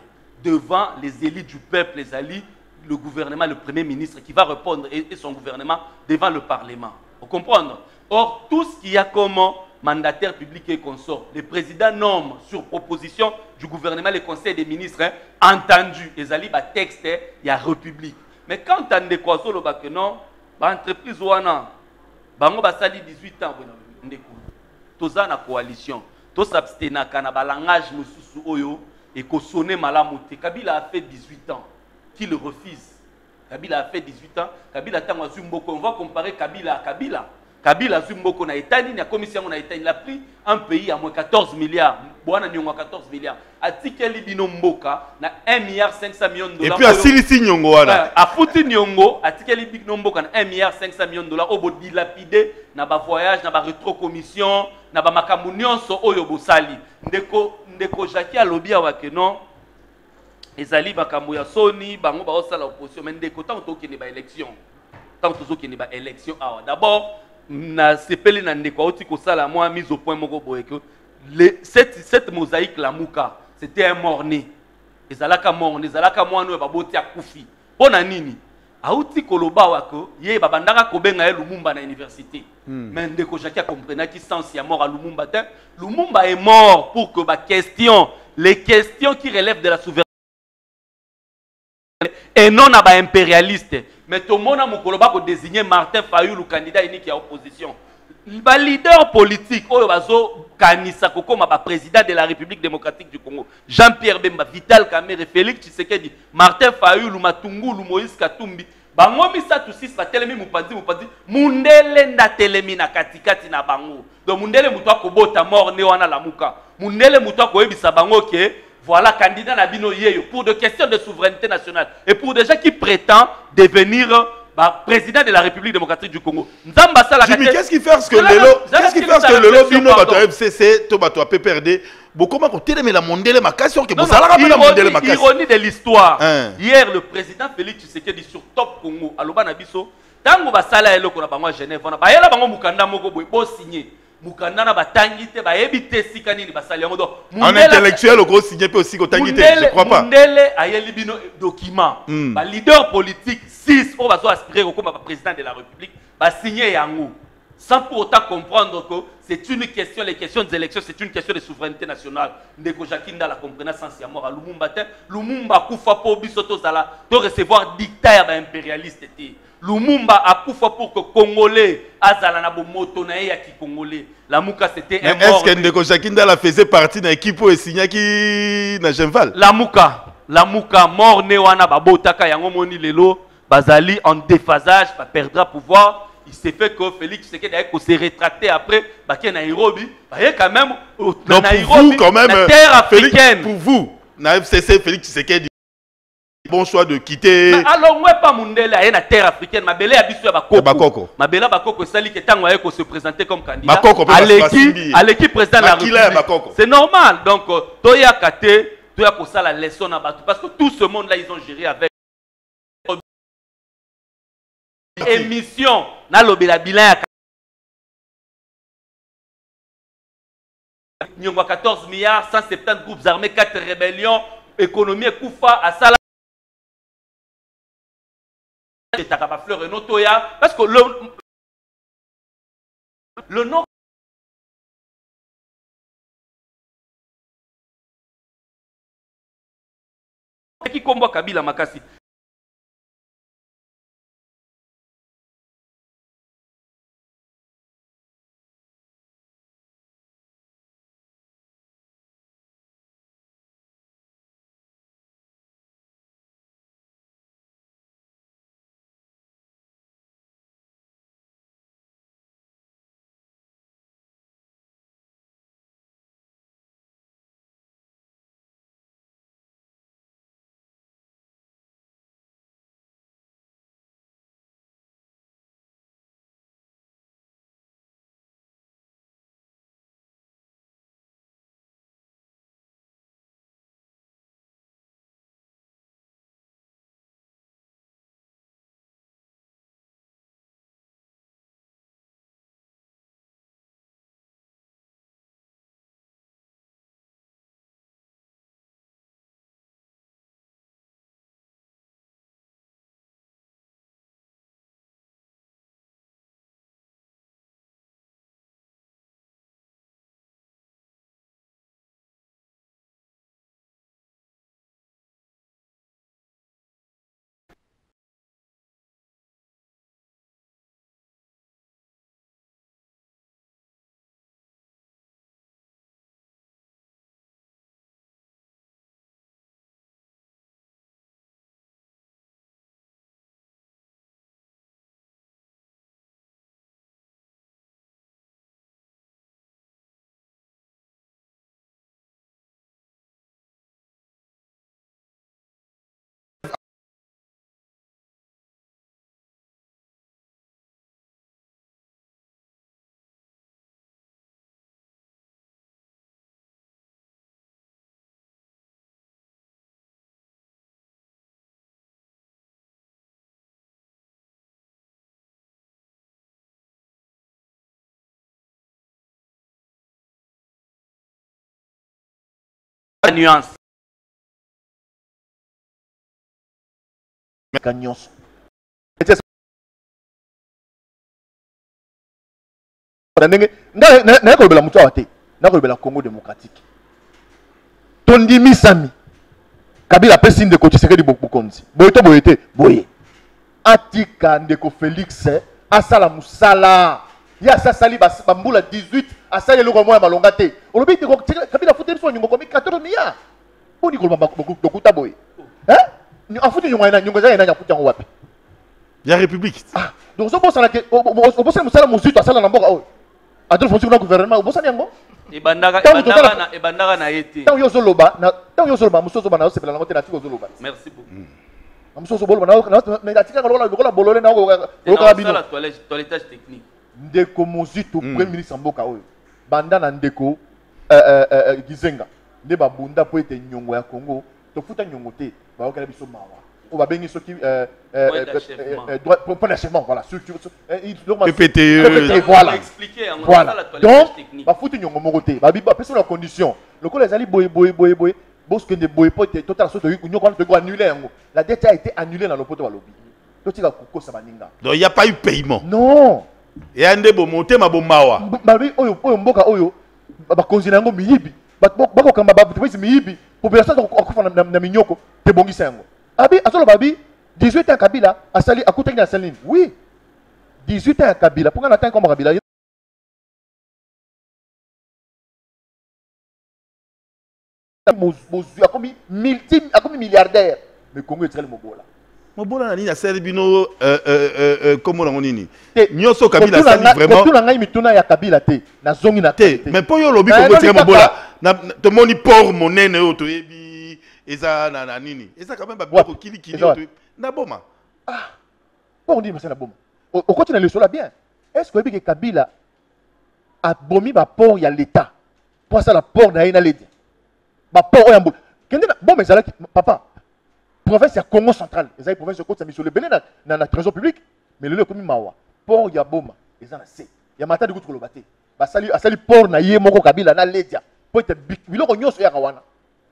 devant les élites du peuple, les alliés, le gouvernement, le premier ministre qui va répondre et son gouvernement devant le Parlement. Vous comprenez? Or, tout ce qu'il y a comme mandataire public et consort, le président nomme sur proposition du gouvernement, le conseil des ministres, entendu, les alliés, texte, il y a République. Mais quand on a quoi sur le non, l'entreprise ou un bango basali 18 ans, tous en coalition, tous s'abstenir quand on a langage mususu oyo. Et qu'on sonne malamoté. Kabila a fait 18 ans. Qui le refuse? Kabila a fait 18 ans. Kabila a Zumboko. On va comparer Kabila à Kabila. Kabila Zumboko na État, la commission na État, il a pris un pays à moins 14 milliards. Boana Nyongo 14 milliards. A Tikeli Bino Mboka, na 1 milliard 500 millions de dollars. Et puis à Silisi Nyongo, voilà. À Fouti Nyongo, à Tikeli Bino Mboka, na 1 milliard 500 millions de dollars. Au bout de dilapidé, na ba voyage, na ba rétrocommission, na ba makamunion so oyo bosali. Ndeko Jackie a lobby à non. Ezali bakambo ya Sony, bango ba osala opposition, mais ndeko tant que ne ba élection. Tant que ne ba élection. D'abord, na sepeli na ndeko oti ko sala moi mise au point moko boyeko. Cette mosaïque la muka, c'était un morné. Ezalaka morné, ezalaka moi no ba boti akufi. Pona nini? Auti koloba wako, ye babandaka kobenga Lumumba na université. Mais ndeko Jackie a compris qui sens ya mort à Lumumba. Lumumba est mort pour que les questions qui relèvent de la souveraineté et non à impérialiste. Mais tout le monde a mokoloba ko désigner Martin Fayulu candidat unique à opposition. Le leader politique oyo bazo kanisa kokoma ba président de la République démocratique du Congo, Jean-Pierre Bemba, Vital Kamerhe, Félix Tshisekedi, Martin Fayulu, Matungulu, Moïse Katumbi, bango misatu six batelemi mupanzi mundele nda telemi na katikati na bango. Donc mundele muto akobota mort ne wana lamuka. Mundele muto akoyebisa bango ke voilà candidat na bino yeyo pour des questions de souveraineté nationale et pour des gens qui prétendent devenir président de la République démocratique du Congo. Jimmy, qu'est-ce qui fait que le lobby bino bato FCC to bato PPRD beaucoup ma côté mais la mondele makasi que vous allez la mondele makasi. Ironie de l'histoire. Hier le président Félix Tshisekedi sur Top Congo aloba na biso tango basala eloko na bango Genève na ba yela bango mukanda moko boy bo signer mukanda na batangite ba yebite sika nini basali yango do en intellectuel au gros signer peut aussi ko tangite je crois pas. Mundele ayeli bino document ba leader politique 6 on va so aspirer comme président de la République ba signer yango sans pour autant comprendre que c'est une question, les questions des élections, c'est une question de souveraineté nationale. Ndeko Jakinda la comprenait sans si mort à Lumumba. Lumumba koufa pour bisoto zala de recevoir dictat impérialiste. Lumumba a koufa pour que Congolais azala na bomoto na ya ki Congolais. La Mouka c'était un mort. Est-ce que Ndeko Jakinda la faisait partie d'une équipe pour signer qui na Genval? La Mouka. la mouka mort ne wana babotaka yango moni lelo bazali en déphasage, ba perdra pouvoir. Il s'est fait que Félix Tshisekedi a se rétracté après baké Nairobi, bah quand même donc Nairobi, pour vous quand même la terre africaine. Pour vous, na FCC Félix Tshisekedi bon choix de quitter. Alors moi pas Mundele a la terre africaine, ma belle abisu ya bakoko. Ma belle bakoko sali que tango ko se présenter comme candidat à l'équipe président de la République. C'est normal. Donc toya kate, toya ko ça la leçon na batu parce que tout ce monde là ils ont géré avec émission na lobela bilan ya 14 milliards, 170 groupes armés, 4 rébellions, économie koufa à sala fleur et notoya parce que le nom qui combat Kabila Makasi. Nuance. Nuance. Nakolobela mutu awa te, nakolobela Congo démocratique. Tondimi Sami Kabila pesi ndeko Tshisekedi bokonzi. Boyeto boyete boye. Atika ndeko Félix asala musala. Ya sasali bambula 18 asali loko moya malonga te. Olobi ndeko Kabila futé so nyongo komi 14 milliards. Boni kolomba dokuta boye. Hein? Afuti nyongo ina nyongo za ina nyafuti yango wapi? Ya République. Ah, donc so bosa na ke bosa musala muzitu asala na mboka oyo. Adolphe Fonsi kuna gouvernement bosa nyango? Ebandaka na yete. Tant yo zoloba na tant yo zoloba musozo bana osepela na ngote na tiko zoloba. Merci beaucoup. Musozo boloba na mais atika lokola bolole na ko bino. La toilettage technique. Ndeko Mozitu premier ministre mboka oyo. Banda na ndeko Gizenga. Nde babunda po ete nyongo ya Congo to futa nyongo te ba okela biso mawa. O ba bengi soki point d'achèvement voilà PPTE voilà expliquer en voilà donc ba futa nyongo moko te ba biba pesa la condition lokola ezali boy boske de boy pote total so to nyongo to annuler yango la dette a été annulée dans le poto balobi to tika kokosa baninga donc il y a pas eu paiement non et ande bo monter ma bo mawa ba bi oyo mboka oyo ba konzina yango miyibi bako kamba ba pesi miyibi population akufa na minyoko te bongisa yango abi asolo babi 18 ans Kabila asali akutaki na saline oui 18 ans Kabila pour qu'on attend comme Kabila akomi milliardaire mais Congo est mobola mobola na nini asali bino comme on nini nyoso Kabila sali vraiment tout ngai mituna ya Kabila te na zongi na te mais po yo lobi Congo tire mobola na to moni port monene yo to yebi eza na nini eza quand même ba boko kili na boma ah bon on dit mais c'est na boma au continue le sola bien est-ce que Kabila a bomi ba port ya l'état pour ça la port na ina ledi ba port ya mbula kende bon mais ça papa province ya Congo central les provinces de côte ça mis sur le Bénin na trésor public mais le comme mawa port ya boma eza na se ya mata de kutu kolobate ba sali port na ye moko Kabila na ledia pour être biloko nyonso ya kawana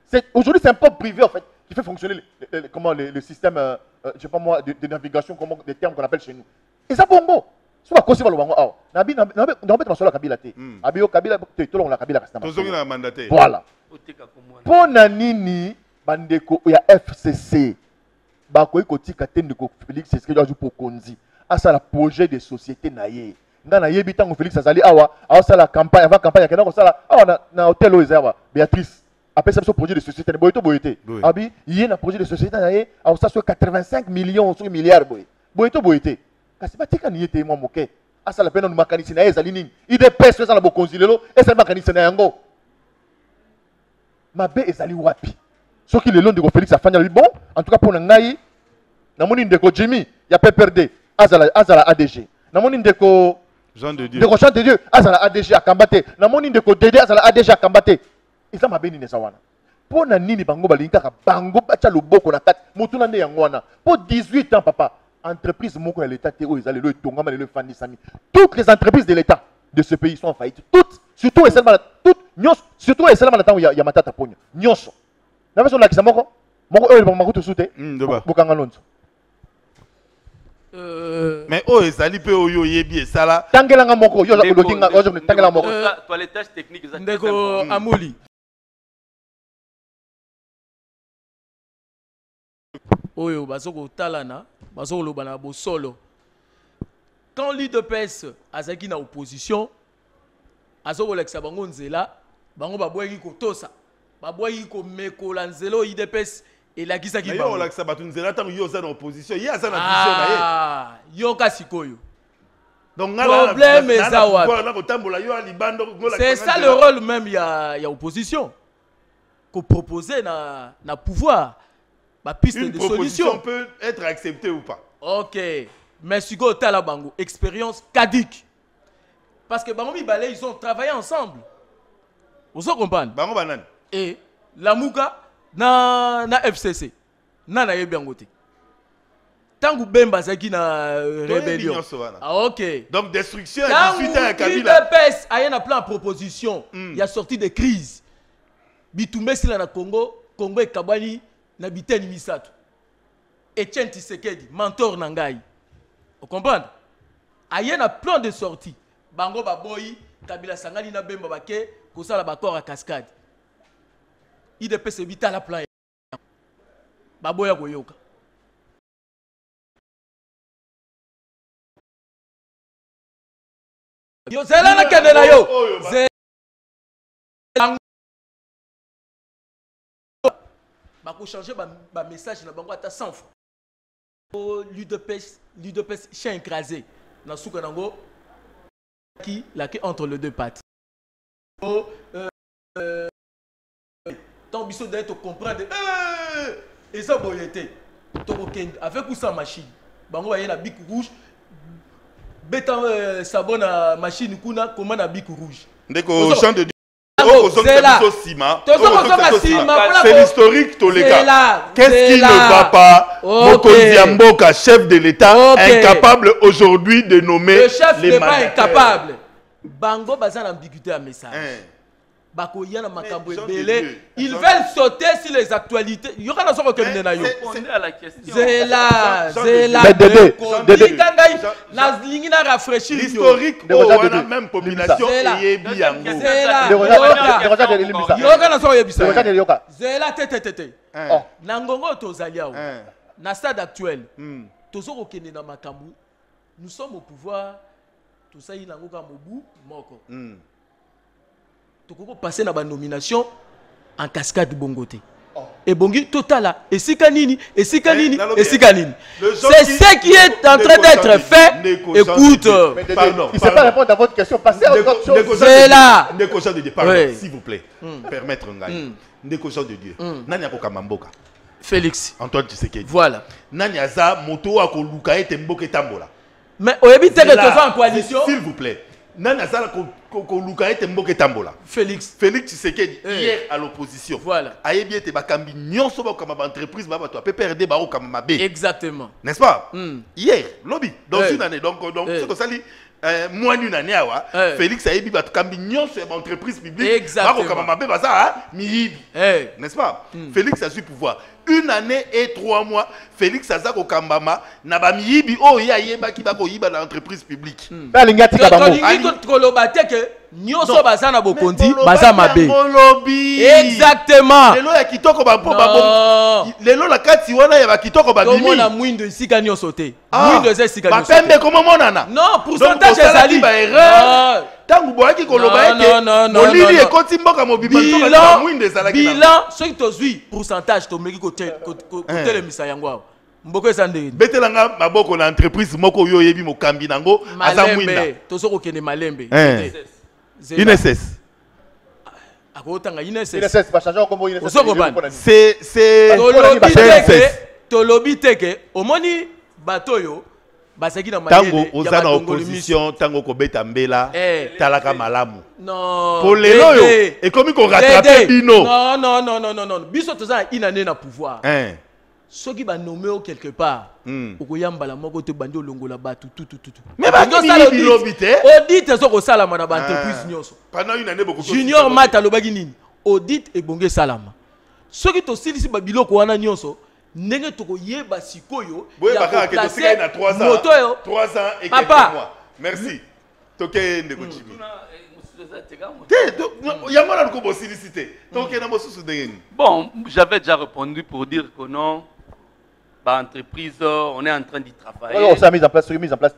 c'est aujourd'hui c'est un port privé en fait qui fait fonctionner le système je sais pas moi de navigation comment des termes qu'on appelle chez nous et ça bongo soit cause ba lobango awa nabi na bet masolo Kabila te abi yo Kabila te tolongo la Kabila kasama tozongi na mandaté voilà pona nini bandeko ya FCC bakoyi kotika te ndeko Félix Tshisekedi azu pour konzi asala projet de société na ye nga na yebi tango Félix azali awa asala campagne avant campagne akena ko sala awa na hôtel ozawa Béatrice après ça projet de société ne boyete abi yé na projet de société na ye awa ça 85 millions ou milliards boyete kasi batika ni yete mo moke asala pena no makanisi na ye ezali nini ide pèse ça la bokonzi lelo esa makanisi na yango mabe ezali wapi soki le long de Félix afanya bon en tout cas pour ngai namoni ndeko Jimmy ya PPRD azala ADG namoni ndeko Jean de Dieu ndeko Jean de Dieu azala ADG akambate namoni ndeko Dédé azala ADG akambate isa mabeni neza wana pona nini bango balinga bango bacha loboko na kati mutuna nde yango wana pour 18 ans papa entreprise moko ya l'état te o ezali le tongama le fandi sami toutes les entreprises de l'état de ce pays sont en faillite toutes surtout seulement toutes nyos surtout seulement na tango ya matata ponyo nyos na beso la kisamoko moko oyo ba makuto sute bokanga lonzo mais oh ezali pe oyo yebi esala tangelanga moko yo lokinga ojo tangela moko toilettage technique exactement ndeko Amuli oyo bazoko talana bazoko lobana bosolo quand l'UDPS azaki na opposition azoko leksa bango nzela bango babweki kotosa babweki komekola nzela UDPS elakisaki bango yo leksa batu nzela tango yo za na opposition ye aza na vision na ye yo kasikoyo donc problème eza wapi na kotambola yo libando c'est ça le rôle même ya opposition ko proposer na pouvoir piste de solution. Une proposition peut être acceptée ou pas. Ok. Mais si vous avez une expérience caduque. Parce que ils ont travaillé ensemble. Vous comprenez? Et la Mouka, na FCC, na Yebiangote. Tant que Bemba Zaki na rébellion. Ah, ok. Donc destruction à 18 ans à Kabila. l'UDPS a un plan de proposition. Il y a sorti de crise. Bitumbe sila na Congo et Kabani. Na biteni misato Etienne Tshisekedi mentor nangai vous comprenez aye na plan de sortie bango baboyi Kabila sangani na Bemba bake kosala bakor à cascade IDPS bita la plan baboya koyoka yo zela na kende na yo bako changer ba message na bango ata 100 fois l'UDPS chien écrasé na souka nango qui entre les deux pattes tant biso d'être comprendre et ça boyete to avec ou sans machine bango ba na bic rouge betan sabon na machine kuna comment na bic rouge ndeko champ de c'est l'historique Toleka. Qu'est-ce qui ne va pas? Mokonzi Mboka, chef de l'État, incapable aujourd'hui de nommer le chef n'est pas incapable. Bango bazan ambiguïté à message. Ils veulent sauter sur les actualités. Il y aura dans son répondre à la question. L'historique, on a même population et na stade actuel, nous sommes au pouvoir, tout ça il a un moko. Tu peux passer dans la nomination en cascade bongoté. Et bongi total et sikanini et sikanini et sikanini. C'est ce qui est en train d'être fait. Écoute, pardon. Il ne sait pas répondre à votre question. Passez à autre chose. C'est là. Négociant de Dieu. Pardon, s'il vous plaît. Permettre un gars. Négociant de Dieu. Nani akoka mamboka. Félix. Antoine Tshisekedi. Voilà. Nani aza moto akoluka ete mboka tambola. Mais au début, tu es en coalition. S'il vous plaît. Nani aza koluka ete mboka tambola. Félix. Félix Tshisekedi hier à l'opposition. Voilà. Ayebi ete bakambi nyonso ba kama entreprise ba to PPRD ba o kama mabe. Exactement. N'est-ce pas? Hier, lobby dans une année donc ce que ça dit moins d'une année awa Félix Ayebi ba kambi nyonso ba entreprise publique ba o kama mabe ba ça miyibi. N'est-ce pas? Félix a su pouvoir. Une année et 3 mois, Félix Azako Kambama n'a pas mis oh ya yeba qui va koyiba dans l'entreprise publique. Balingati kabango. Kolobate que nyoso bazana bokonti bazama be. Exactement. Lelo ya kitoko ba po ba bon. Lelo la kati wana ya ba kitoko ba bimi. Comment la mwindo sika nyoso te. Mwindo ze sika nyoso. Ba pembe comment monana? Non, pourcentage ezali ba erreur. Tangu boaki koloba ete molili ekoti mboka mobimba to mwindo ezalaki. Bilan ce qui tozui pourcentage to meki côté le misa yango. Mboko esande. Betelanga maboko na entreprise moko yo yebi mokambi nango aza mwinda. Tosoko kene malembe. INSS. Akotanga INSS. INSS va changer comme INSS. C'est tolobi teke omoni batoyo basaki na mayele tango ozana opposition tango ko beta mbela talaka malamu. Non. Pour les loyo et comme ko rattraper bino. Non. Biso tozana inane na pouvoir. Ceux qui va nommer quelque part, okoyambala moko te bandi olongola batu tout. Mais ba ngi bilobité. Audit eso ko salama na ba entreprise nyonso. Pendant une année beaucoup. Junior Mata lobaki nini? Audit et bonge salama. Ceux qui to silisi ba biloko wana nyonso, ndenge to ko yeba sikoyo ya ko placer na 3 ans. 3 ans et quelques mois. Merci. Toke ndeko chimi. Bon, j'avais déjà répondu pour dire que non. Entreprise, on est en train d'y travailler. On s'est mis en place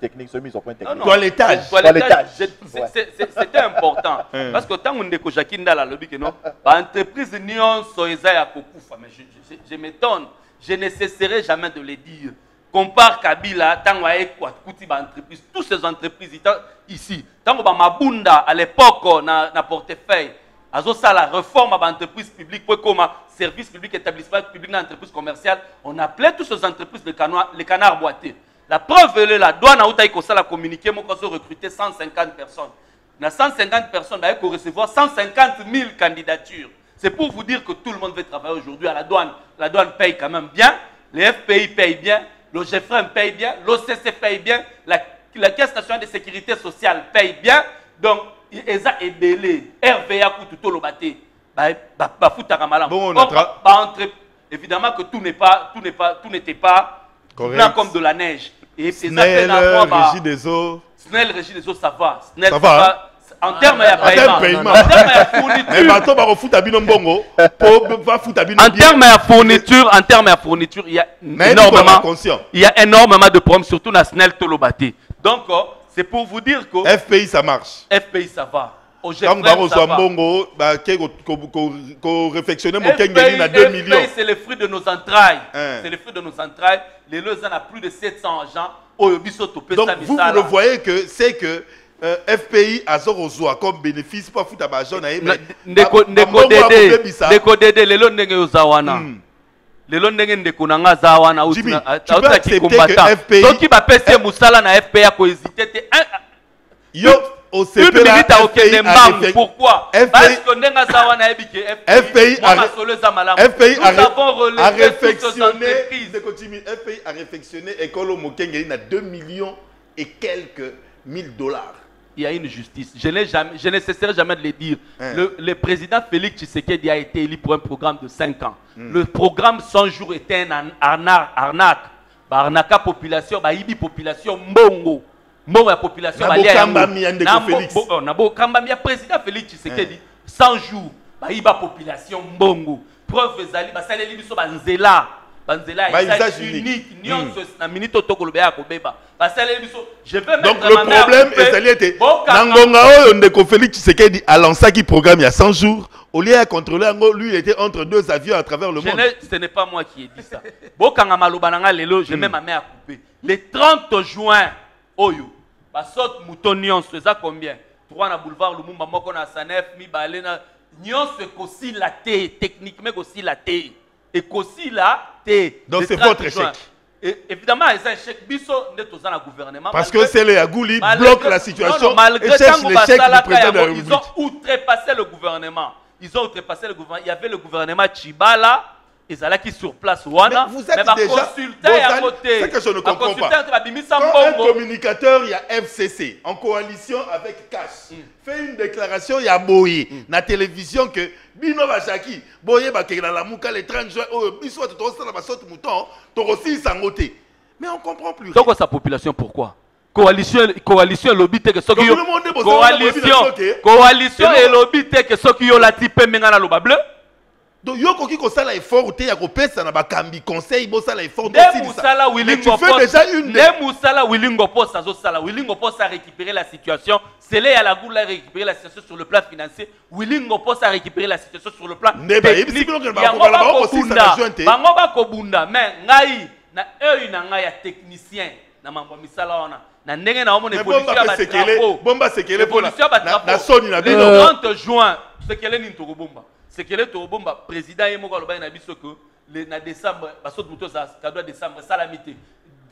technique, mise au point technique. Toilettage. C'était important. Parce que tant qu'on est Jacques Ndala lobby que non, entreprise nion soeza ya kokufa, mais je m'étonne, je ne cesserai jamais de le dire. Compare Kabila, tant qu'on est quoi, entreprise, toutes ces entreprises ici, tant qu'on Mabunda à l'époque na portefeuille. Ça, la réforme à l'entreprise publique, comme service public, établissement public, entreprise commerciale, on appelait toutes ces entreprises les canards boités. La preuve est la douane a communiqué, moi, quand on recruté 150 personnes. Dans 150 personnes, il faut recevoir 150 000 candidatures. C'est pour vous dire que tout le monde veut travailler aujourd'hui à la douane. La douane paye quand même bien, les FPI payent bien, le GFRM paye bien, l'OCC paye bien, la Caisse nationale de sécurité sociale paye bien. Donc, Eza ebele RVA kututo lobate ba futaka malam. Évidemment que tout n'était pas blanc comme de la neige. Et Snell, Régie des eaux. Snell, Régie des eaux, ça va. Snell, ça va. En termes de paiement. En termes de fourniture, il y a énormément de problèmes, surtout dans Snell Tolobate. Donc, c'est pour vous dire que FPI ça marche. FPI ça va. Au GFRM ça va. Réflexionner mon kengeni à 2 millions. FPI c'est le fruit de nos entrailles. C'est le fruit de nos entrailles. Les lois en a plus de 700 agents. Donc vous le voyez que c'est que FPI a Zorozwa comme bénéfice pour foutre à Bajon. Décodé les lois n'engagent zawana. Les lois n'engagent kunanga zawana. Jimmy, tu peux accepter que FPI. Donc qui va passer Moussala na FPI à hésiter. Yo au CP pourquoi? Parce que n'engagent zawana FPI a réflexionné. FPI a réflexionné et Kolo Mokengeli na 2 millions et quelques $1000. Il y a une justice. Je ne cesserai jamais de le dire. Le président Félix Tshisekedi a été élu pour un programme de 5 ans. Le programme 100 jours était un arnaque. Arnaque population, ibi population, mbongo. Mbongo la population, président Félix Tshisekedi, 100 jours, iba population, mbongo. Preuve ezali, basale libiso banzela. Banzela est unique. Je vais donc le problème est Nangonga Ndeko Félix Tshisekedi a lancé qui programme il y a 100 jours. Au lieu de contrôler, lui, il était entre deux avions à travers le monde. Ce n'est pas moi qui ai dit ça. Je mets ma main à couper. Le 30 juin, Oyo, Basot Moutonion, c'est ça combien? 3 na boulevard Lumumba, Moko na Sanef, Mi Balena, Nyon se aussi la T, techniquement aussi la T. Et aussi la T. Donc c'est votre échec. Et évidemment, c'est un échec. Bisso n'est pas dans le gouvernement. Parce que c'est les Agouli bloquent la situation malgré et cherchent l'échec du président de la République. Ils ont outrepassé le gouvernement. Il y avait le gouvernement Chibala. Ils allaient qui sur place. Mais vous êtes déjà... C'est que je ne comprends pas. Quand un communicateur, il y a FCC, en coalition avec Cash, fait une déclaration, il y a Boye, na télévision que Bino Bachaki, Boye Bakela la Mouka, le 30 juin, Biso a tout ça, la saute mouton, aussi sangoté. Mais on ne comprend plus. Donc sa population, pourquoi? Coalition lobby que ceux qui coalition et lobby que ceux qui ont la type mengana loba bleu. Donc yoko qui ça l'effort te ya kopesa na bakambi conseil bo ça l'effort de Moussala Willing tu fais déjà une de Moussala Willing Post azo sala Willing Post a récupéré la situation, c'est là à la goule a récupéré la situation sur le plan financier, Willing Post a récupéré la situation sur le plan technique. Bango ba kobunda mais ngai na eux na ngai ya technicien na mambo misala ona na ndenge na omone évolution ba trapo bomba sekele pour na soni na bino 30 juin sekele ni ntokobomba sekele tokobomba président ye moko aloba na biso que le na décembre baso muto za cadeau décembre salamité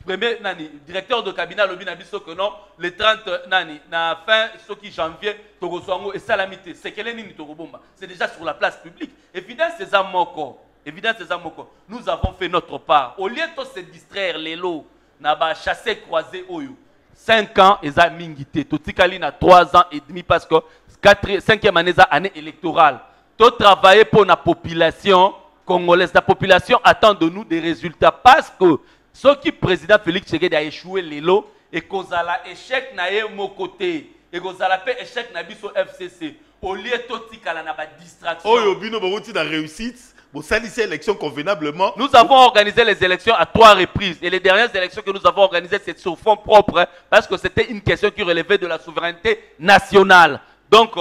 premier nani directeur de cabinet alobi na biso que non le 30 nani na fin soki janvier tokoswango et salamité sekele ni tokobomba c'est déjà sur la place publique évidence ces amoko nous avons fait notre part au lieu de se distraire les lots na ba chasser croiser oyo 5 ans et ça mingité totikali na 3 ans et demi parce que 5e année année électorale to travailler pour la population congolaise. La population attend de nous des résultats parce que ce qui président Félix Tshisekedi a échoué les lots et cause à l'échec na mon côté et cause à la paix échec na biso FCC au lieu totikala na ba distraction. Oyo bino boti na réussite. Vous salissez élection convenablement. Nous avons organisé les élections à 3 reprises. Et les dernières élections que nous avons organisées, c'est sur fonds propres. Hein, parce que c'était une question qui relevait de la souveraineté nationale. Donc,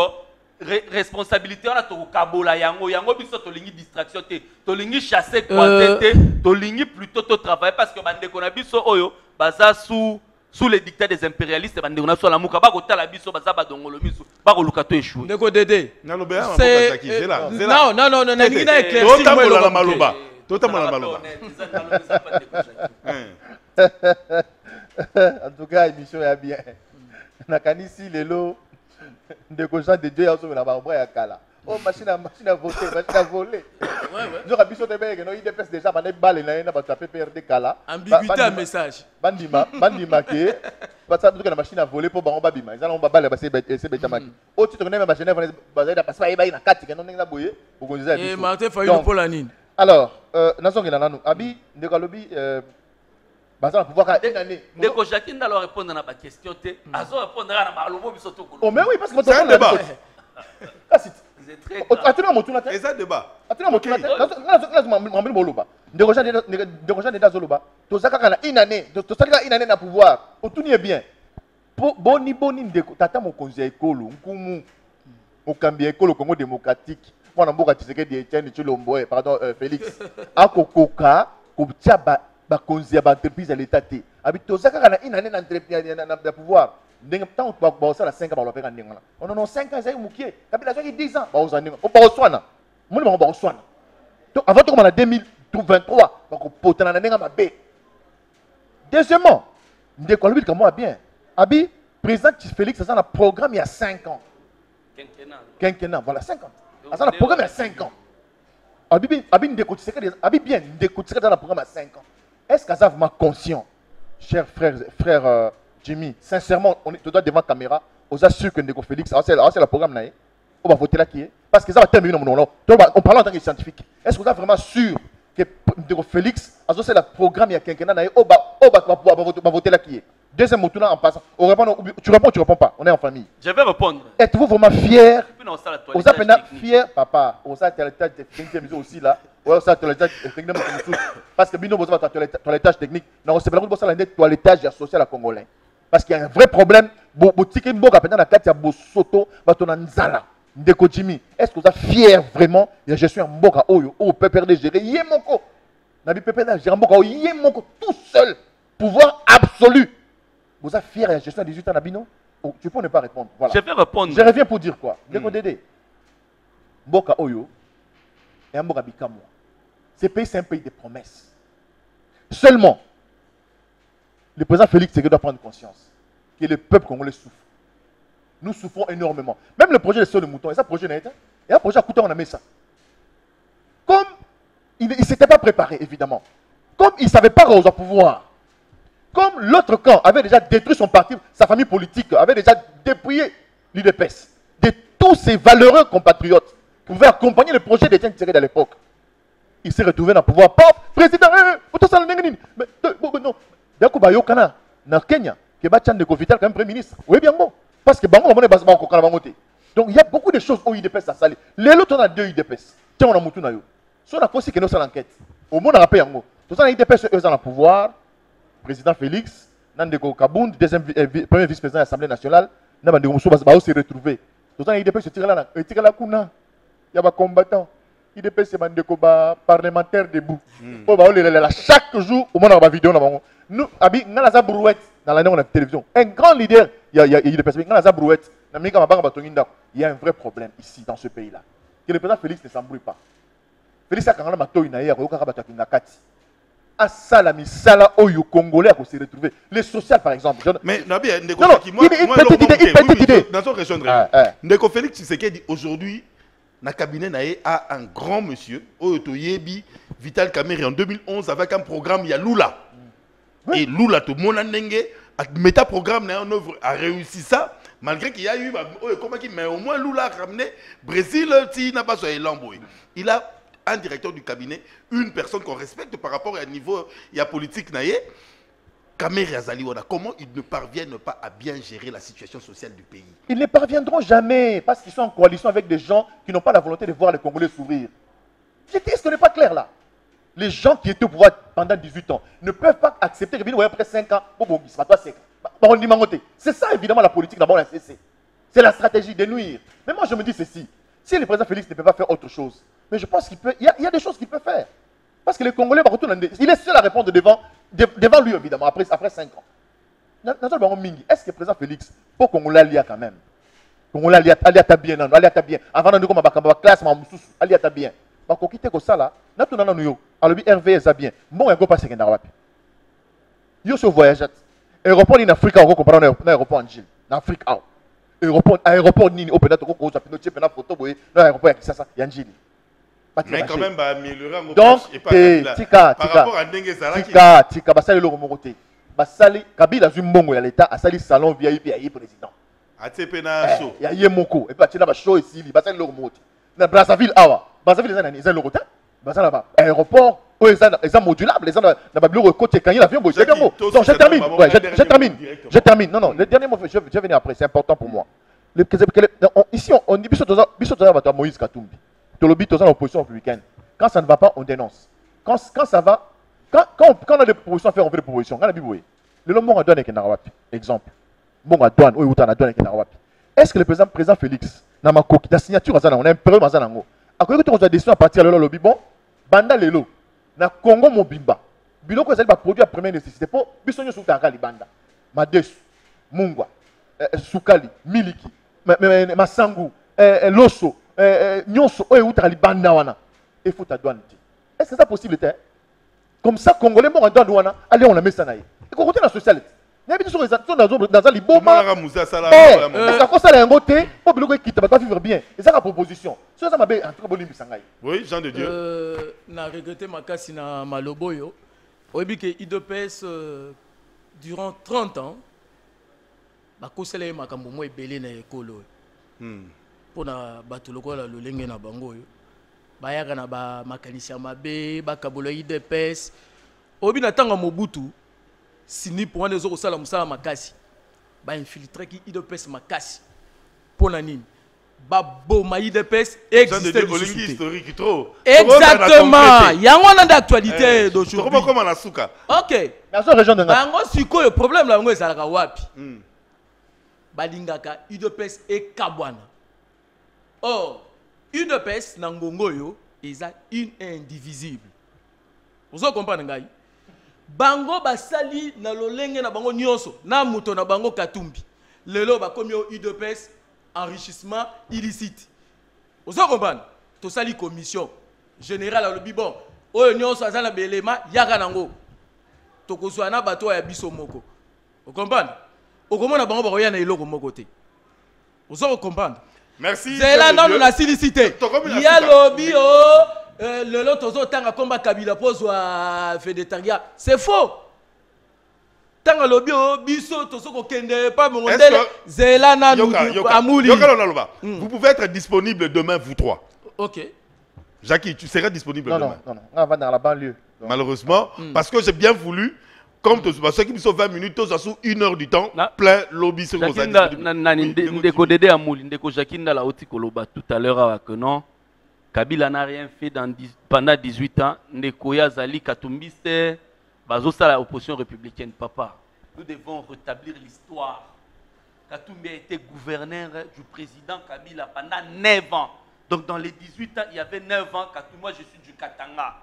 responsabilité, on a tout kabola yango. Yango biso tolingi distraction te. Tolingi chasser croiser te. Tolingi plutôt to travailler. Parce que bande kona biso oyo, baza sous les dictats des impérialistes, bande kona so la muka. Bako tala biso, baza badongolo biso. Bako lukato échoué. Ndeko Dédé. C'est là. Non, n'ingi na éclairci. Totamola la maloba. Totamola la maloba. En tout cas, émission est bien. Nakanisi lelo ndeko Jean de Dieu yaso na ba ya kala. Oh machine à voter, machine à voler. Nous rabiso te bege no IDPS déjà ba balle na na ba taper PRD kala. Ambiguïté à message. Bandima ke ba ça na machine à voler pour ba on ba bima. Ils allons ba balle ba c'est betamaki. Oh tu te connais même ba Genève ba za passe ba na kati ke non na boye pour qu'on dise. Et Martin Fayulu pour la nine. Alors, nazo ngena nanu abi ndeko lobi bazala pouvoir une année. Ndeko Jacqueline doit répondre à ma question. Azo répondre à ma lobo biso to ko. Oh mais oui parce que c'est un débat. C'est très grave. Attends mon tour là. Et ça débat. Attends mon tour là. Là m'embele boloba. Ndeko Jean de Zoloba. To zaka na une année, to salika une année na pouvoir. Otuni est bien. Boni ndeko tata mon conseil ekolo nkumu. Okambi ekolo Congo démocratique. Moi na mboka Tshisekedi Etienne Tshilombo pardon Félix. Akokoka kotia ba konzi ba entreprise à l'état té habito ça kana une année d'entreprise na pouvoir ndenge tant ba ça la 5 ans ba lopeka ndenge on en 5 ans ça mukie kabila ça 10 ans ba osana on ba oswana moni ba oswana donc avant comme en 2023 ba ko potana na ndenge mabe deuxièmement ndeko lui comment bien abi président Félix ça na programme il y a 5 ans quinquennat voilà 5 ans ça na programme il y a 5 ans abi ndeko Tshisekedi abi bien ndeko Tshisekedi dans le programme à 5 ans. Est-ce que ça vraiment conscient, cher frère Jimmy, sincèrement, on te doit devant la caméra, on est sûr que Ndeko Félix, c'est le programme, on va voter là qui est. Parce que ça va terminer, on parle en tant que scientifique. Est-ce que vous êtes vraiment sûr que Ndeko Félix, c'est le programme, il y a quelqu'un, on va voter là qui est. Deuxième mot, en passant, tu réponds pas, on est en famille. Je vais répondre. Êtes-vous vraiment fier? Vous êtes fier, papa, on sait que technique aussi là. Parce que bino boza toilettage technique, non c'est pas pour ça la toilettage social à congolais. Parce qu'il y a un vrai problème, botiki mboka pendant la carte ya bosoto, batona nzala. Ndeko Jimmy, est-ce que vous êtes fier vraiment de je suis un Mboka Oyo, au peuple de gérer, Yemoko. Nabi Pepe de gérer Mboka Oyo, Yemoko, tout seul, pouvoir absolu. Vous êtes fier de la gestion à 18 ans, Nabino? Oh, tu peux ne pas répondre. Voilà. Je vais répondre. Je reviens pour dire quoi? Ndeko Dédé, Mboka Oyo et un Mboka Bikamo. Ce pays, c'est un pays de promesses. Seulement, le président Félix Tshisekedi doit prendre conscience que le peuple congolais souffre. Nous souffrons énormément. Même le projet de Sceaux de Mouton, et ça projet n'est pas. Et un projet à coûté, on a mis ça. Comme il ne s'était pas préparé, évidemment. Comme il ne savait pas au pouvoir. Comme l'autre camp avait déjà détruit son parti, sa famille politique, avait déjà dépouillé l'UDPS de tous ses valeureux compatriotes qui pouvaient accompagner le projet d'Étienne Tshisekedi à l'époque. Il s'est retrouvé dans le pouvoir. Pop, président, mais non. D'accord, bah, Yokana, dans Kenya, qui est de Vital comme premier ministre. Oui, bien bon. Parce que Bango, on est basé en Bangoté. Donc, il y a beaucoup de choses au IDPS à salir. Les autres, on a 2 IDPS. Tiens, on a moutou na yo. Si on a aussi que nous, c'est l'enquête. Au moins, on a rappelé Yango. Tout ça, les IDPS, eux, ont le pouvoir. Président Félix, Nandeko Kabound, premier vice-président de l'Assemblée nationale, Nandeko Moussou, va aussi retrouver. Tout ça, les IDPS se tirent là. Ils tirent la Kuna. Il y a des combattants. IDPS, c'est Nandeko parlementaire debout. Chaque jour, au moins, on a une vidéo. Nous, Abi, on a la brouette dans l'année on a la télévision. Un grand leader, il y a des personnes, on a la brouette. Il y a un vrai problème ici, dans ce pays-là. Que le président Félix ne s'embrouille pas. Félix a quand même un inaïe, il y a à Salami, Sala, Oyo, Congolais, à se retrouver. Les sociales, par exemple. Mais Nabi, Ndeko Ndeko Félix Tshisekedi aujourd'hui, le cabinet a un grand monsieur, Oyo Yebi, Vital Kamerhe en 2011 avec un programme, il y a Lula. Oui. Et Lula, tout le monde a un méta-programme en œuvre a réussi ça, malgré qu'il y a eu, mais au moins Lula a ramené Brésil, il n'a pas sur il a un directeur du cabinet, une personne qu'on respecte par rapport à niveau, il y a politique naïe. Kamerhe Azaliwana, comment ils ne parviennent pas à bien gérer la situation sociale du pays? Ils ne parviendront jamais parce qu'ils sont en coalition avec des gens qui n'ont pas la volonté de voir les Congolais s'ouvrir. Est-ce que ce n'est pas clair là? Les gens qui étaient au pouvoir pendant 18 ans ne peuvent pas accepter que après 5 ans, c'est ça évidemment la politique d'abord la CC. C'est la stratégie de nuire. Mais moi je me dis ceci, si le président Félix ne peut pas faire autre chose, mais je pense qu'il peut, il y a des choses qu'il peut faire. Parce que les Congolais, il est seul à répondre devant lui évidemment, après 5 ans. Est-ce que le président Félix, pour qu'on l'allie quand même, qu'on l'allie à bien, avant de nous comme à classe, allie à bien. Bah, qu'on quitte comme ça là, n'a tout dans nous, alors RVS a bien, bon, il n'y a pas de second arabe. Yo se voyage, aéroport en Afrique, on comprend un aéroport en Gilles, en Afrique, aéroport Nini, au pédate, on a une photo, l'aéroport, ça, il y a un Gilles. Mais quand même, améliorer en donc, par rapport à Ndenge Zalaki. Tika, basali le remonté. Basali, Kabila Zumbongo, il y a l'État, asali salon VIP, il y a président. Atepena show. Il y a Moko, et puis il y a un show ici, basali le remonté. Dans Brazzaville, awa. Brazzaville, ils ont le retard. Basali là-bas. Aéroport, ils sont modulables, ils ont le bureau côté quand il y a l'avion. Donc, je termine. Ouais, je termine. Non, le dernier mot, je vais venir après, c'est important pour moi. Ici, on dit, Moïse Katumbi. L'opposition républicaine. Quand ça ne va pas, on dénonce. Quand ça va, quand on a des propositions à faire, on fait des propositions. Quand on a dit, le monde a donné exemple. Bon, a donné, est-ce que le président Félix, dans la signature, on a un peu de temps, à quoi on a décidé à partir de lobby, bon, Banda Lelo, na Congo Mobimba, Bilo que c'est le produit à première nécessité pour Bissonio Soukakali Banda, Mades, Mungwa, Soukali, Miliki, Masangu, Loso. Nyonso oyo utali banda wana il faut ta douane. Est-ce que c'est possible comme ça Congolais mo douane wana allez on la met ça naïe et qu'on continue la socialité n'habite sur dans un liboma ça cause ça yango te po biloko qui va pas vivre bien et ça la proposition ça ça m'a bien entre bon limbi sangai. Oui, Jean de Dieu na regretté makasi na maloboyo oyebi ke IDPS durant 30 ans ba kosela makambo mo ebele na ekolo pour na bato lokola lolenge na bango yo bayaka na ba makanisia mabe bakabola IDPS obi na tanga Mobutu sini pour wana ezoko sala musala makasi ba infiltrer ki IDPS makasi pona nini ba boma IDPS existe historique trop exactement yango na d'actualité d'aujourd'hui comment na suka OK na so région de bango sikoyo problème la bango ezalaka wapi balingaka IDPS e kabwana Or, UDPS Nangongo yo, ils ont une indivisible. Vous comprenez ngai? Bango basali na lolenge na bango nyonso, na muto na bango Katumbi. Lelo ba komi au UDPS enrichissement illicite. Vous comprenez? To sali commission générale le bibon. Oyo nyonso azana belema yaka nango. To kozwa na bato ya biso moko. Vous comprenez? Okomona bango ba na iloko moko te. Vous comprenez? Merci. C'est là non la silicité. Il y a lobby le lot tozo tanga komba Kabila pozwa Fédétaria. C'est faux. Tanga lobby biso tozo ko kende pas mondele Zelana Amouli. Vous pouvez être disponible demain vous trois. OK. Jackie, tu seras disponible demain. Non, on va dans la banlieue. Donc. Malheureusement, parce que j'ai bien voulu comme ceux qui me sont 20 minutes, tous à 1 heure du temps, plein lobby sur Jakinda la oti koloba tout à l'heure que non. Kabila n'a rien fait pendant 18 ans. Ndekoya Zali Katumbiste, Bazosa la opposition républicaine. Papa, nous devons rétablir l'histoire. Katumbi a été gouverneur du président Kabila pendant 9 ans. Donc dans les 18 ans, il y avait 9 ans. Moi, je suis du Katanga.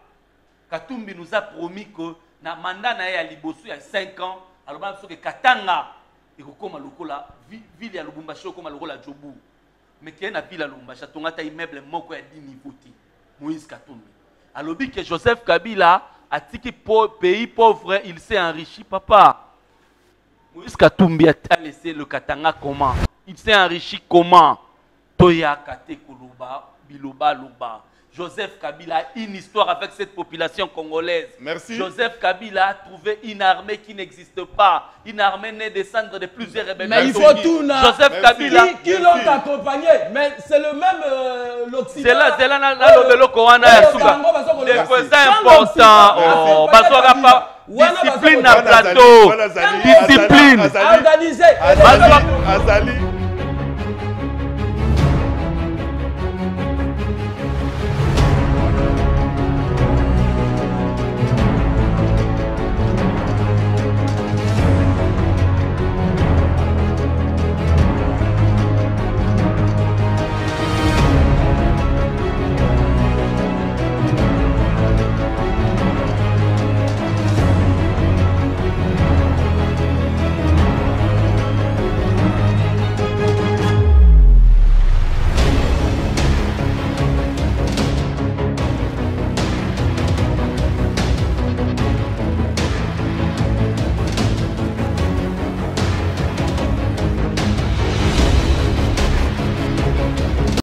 Katumbi nous a promis que na mandat na ya liboso il y a 5 ans, alors même que Katanga et comme lokola ville ya Lubumbashi comme lokola Jobu. Mais qui est na ville à Lubumbashi tongata immeuble moko ya 10 niveaux ti. Moïse Katumbi. Alors bi que Joseph Kabila a tiki pays pauvre, il s'est enrichi papa. Moïse Katumbi a laissé le Katanga comment? Il s'est enrichi comment? Toya Kate Koloba, Biloba Loba. Joseph Kabila a une histoire avec cette population congolaise. Merci. Joseph Kabila a trouvé une armée qui n'existe pas. Une armée née des cendres de plusieurs rebelles. Mais il faut tout. Joseph Kabila. Qui l'ont accompagné? Mais c'est le même l'Occident. C'est là, le Corana. Les voisins importants. Discipline à plateau. Discipline. Organisé.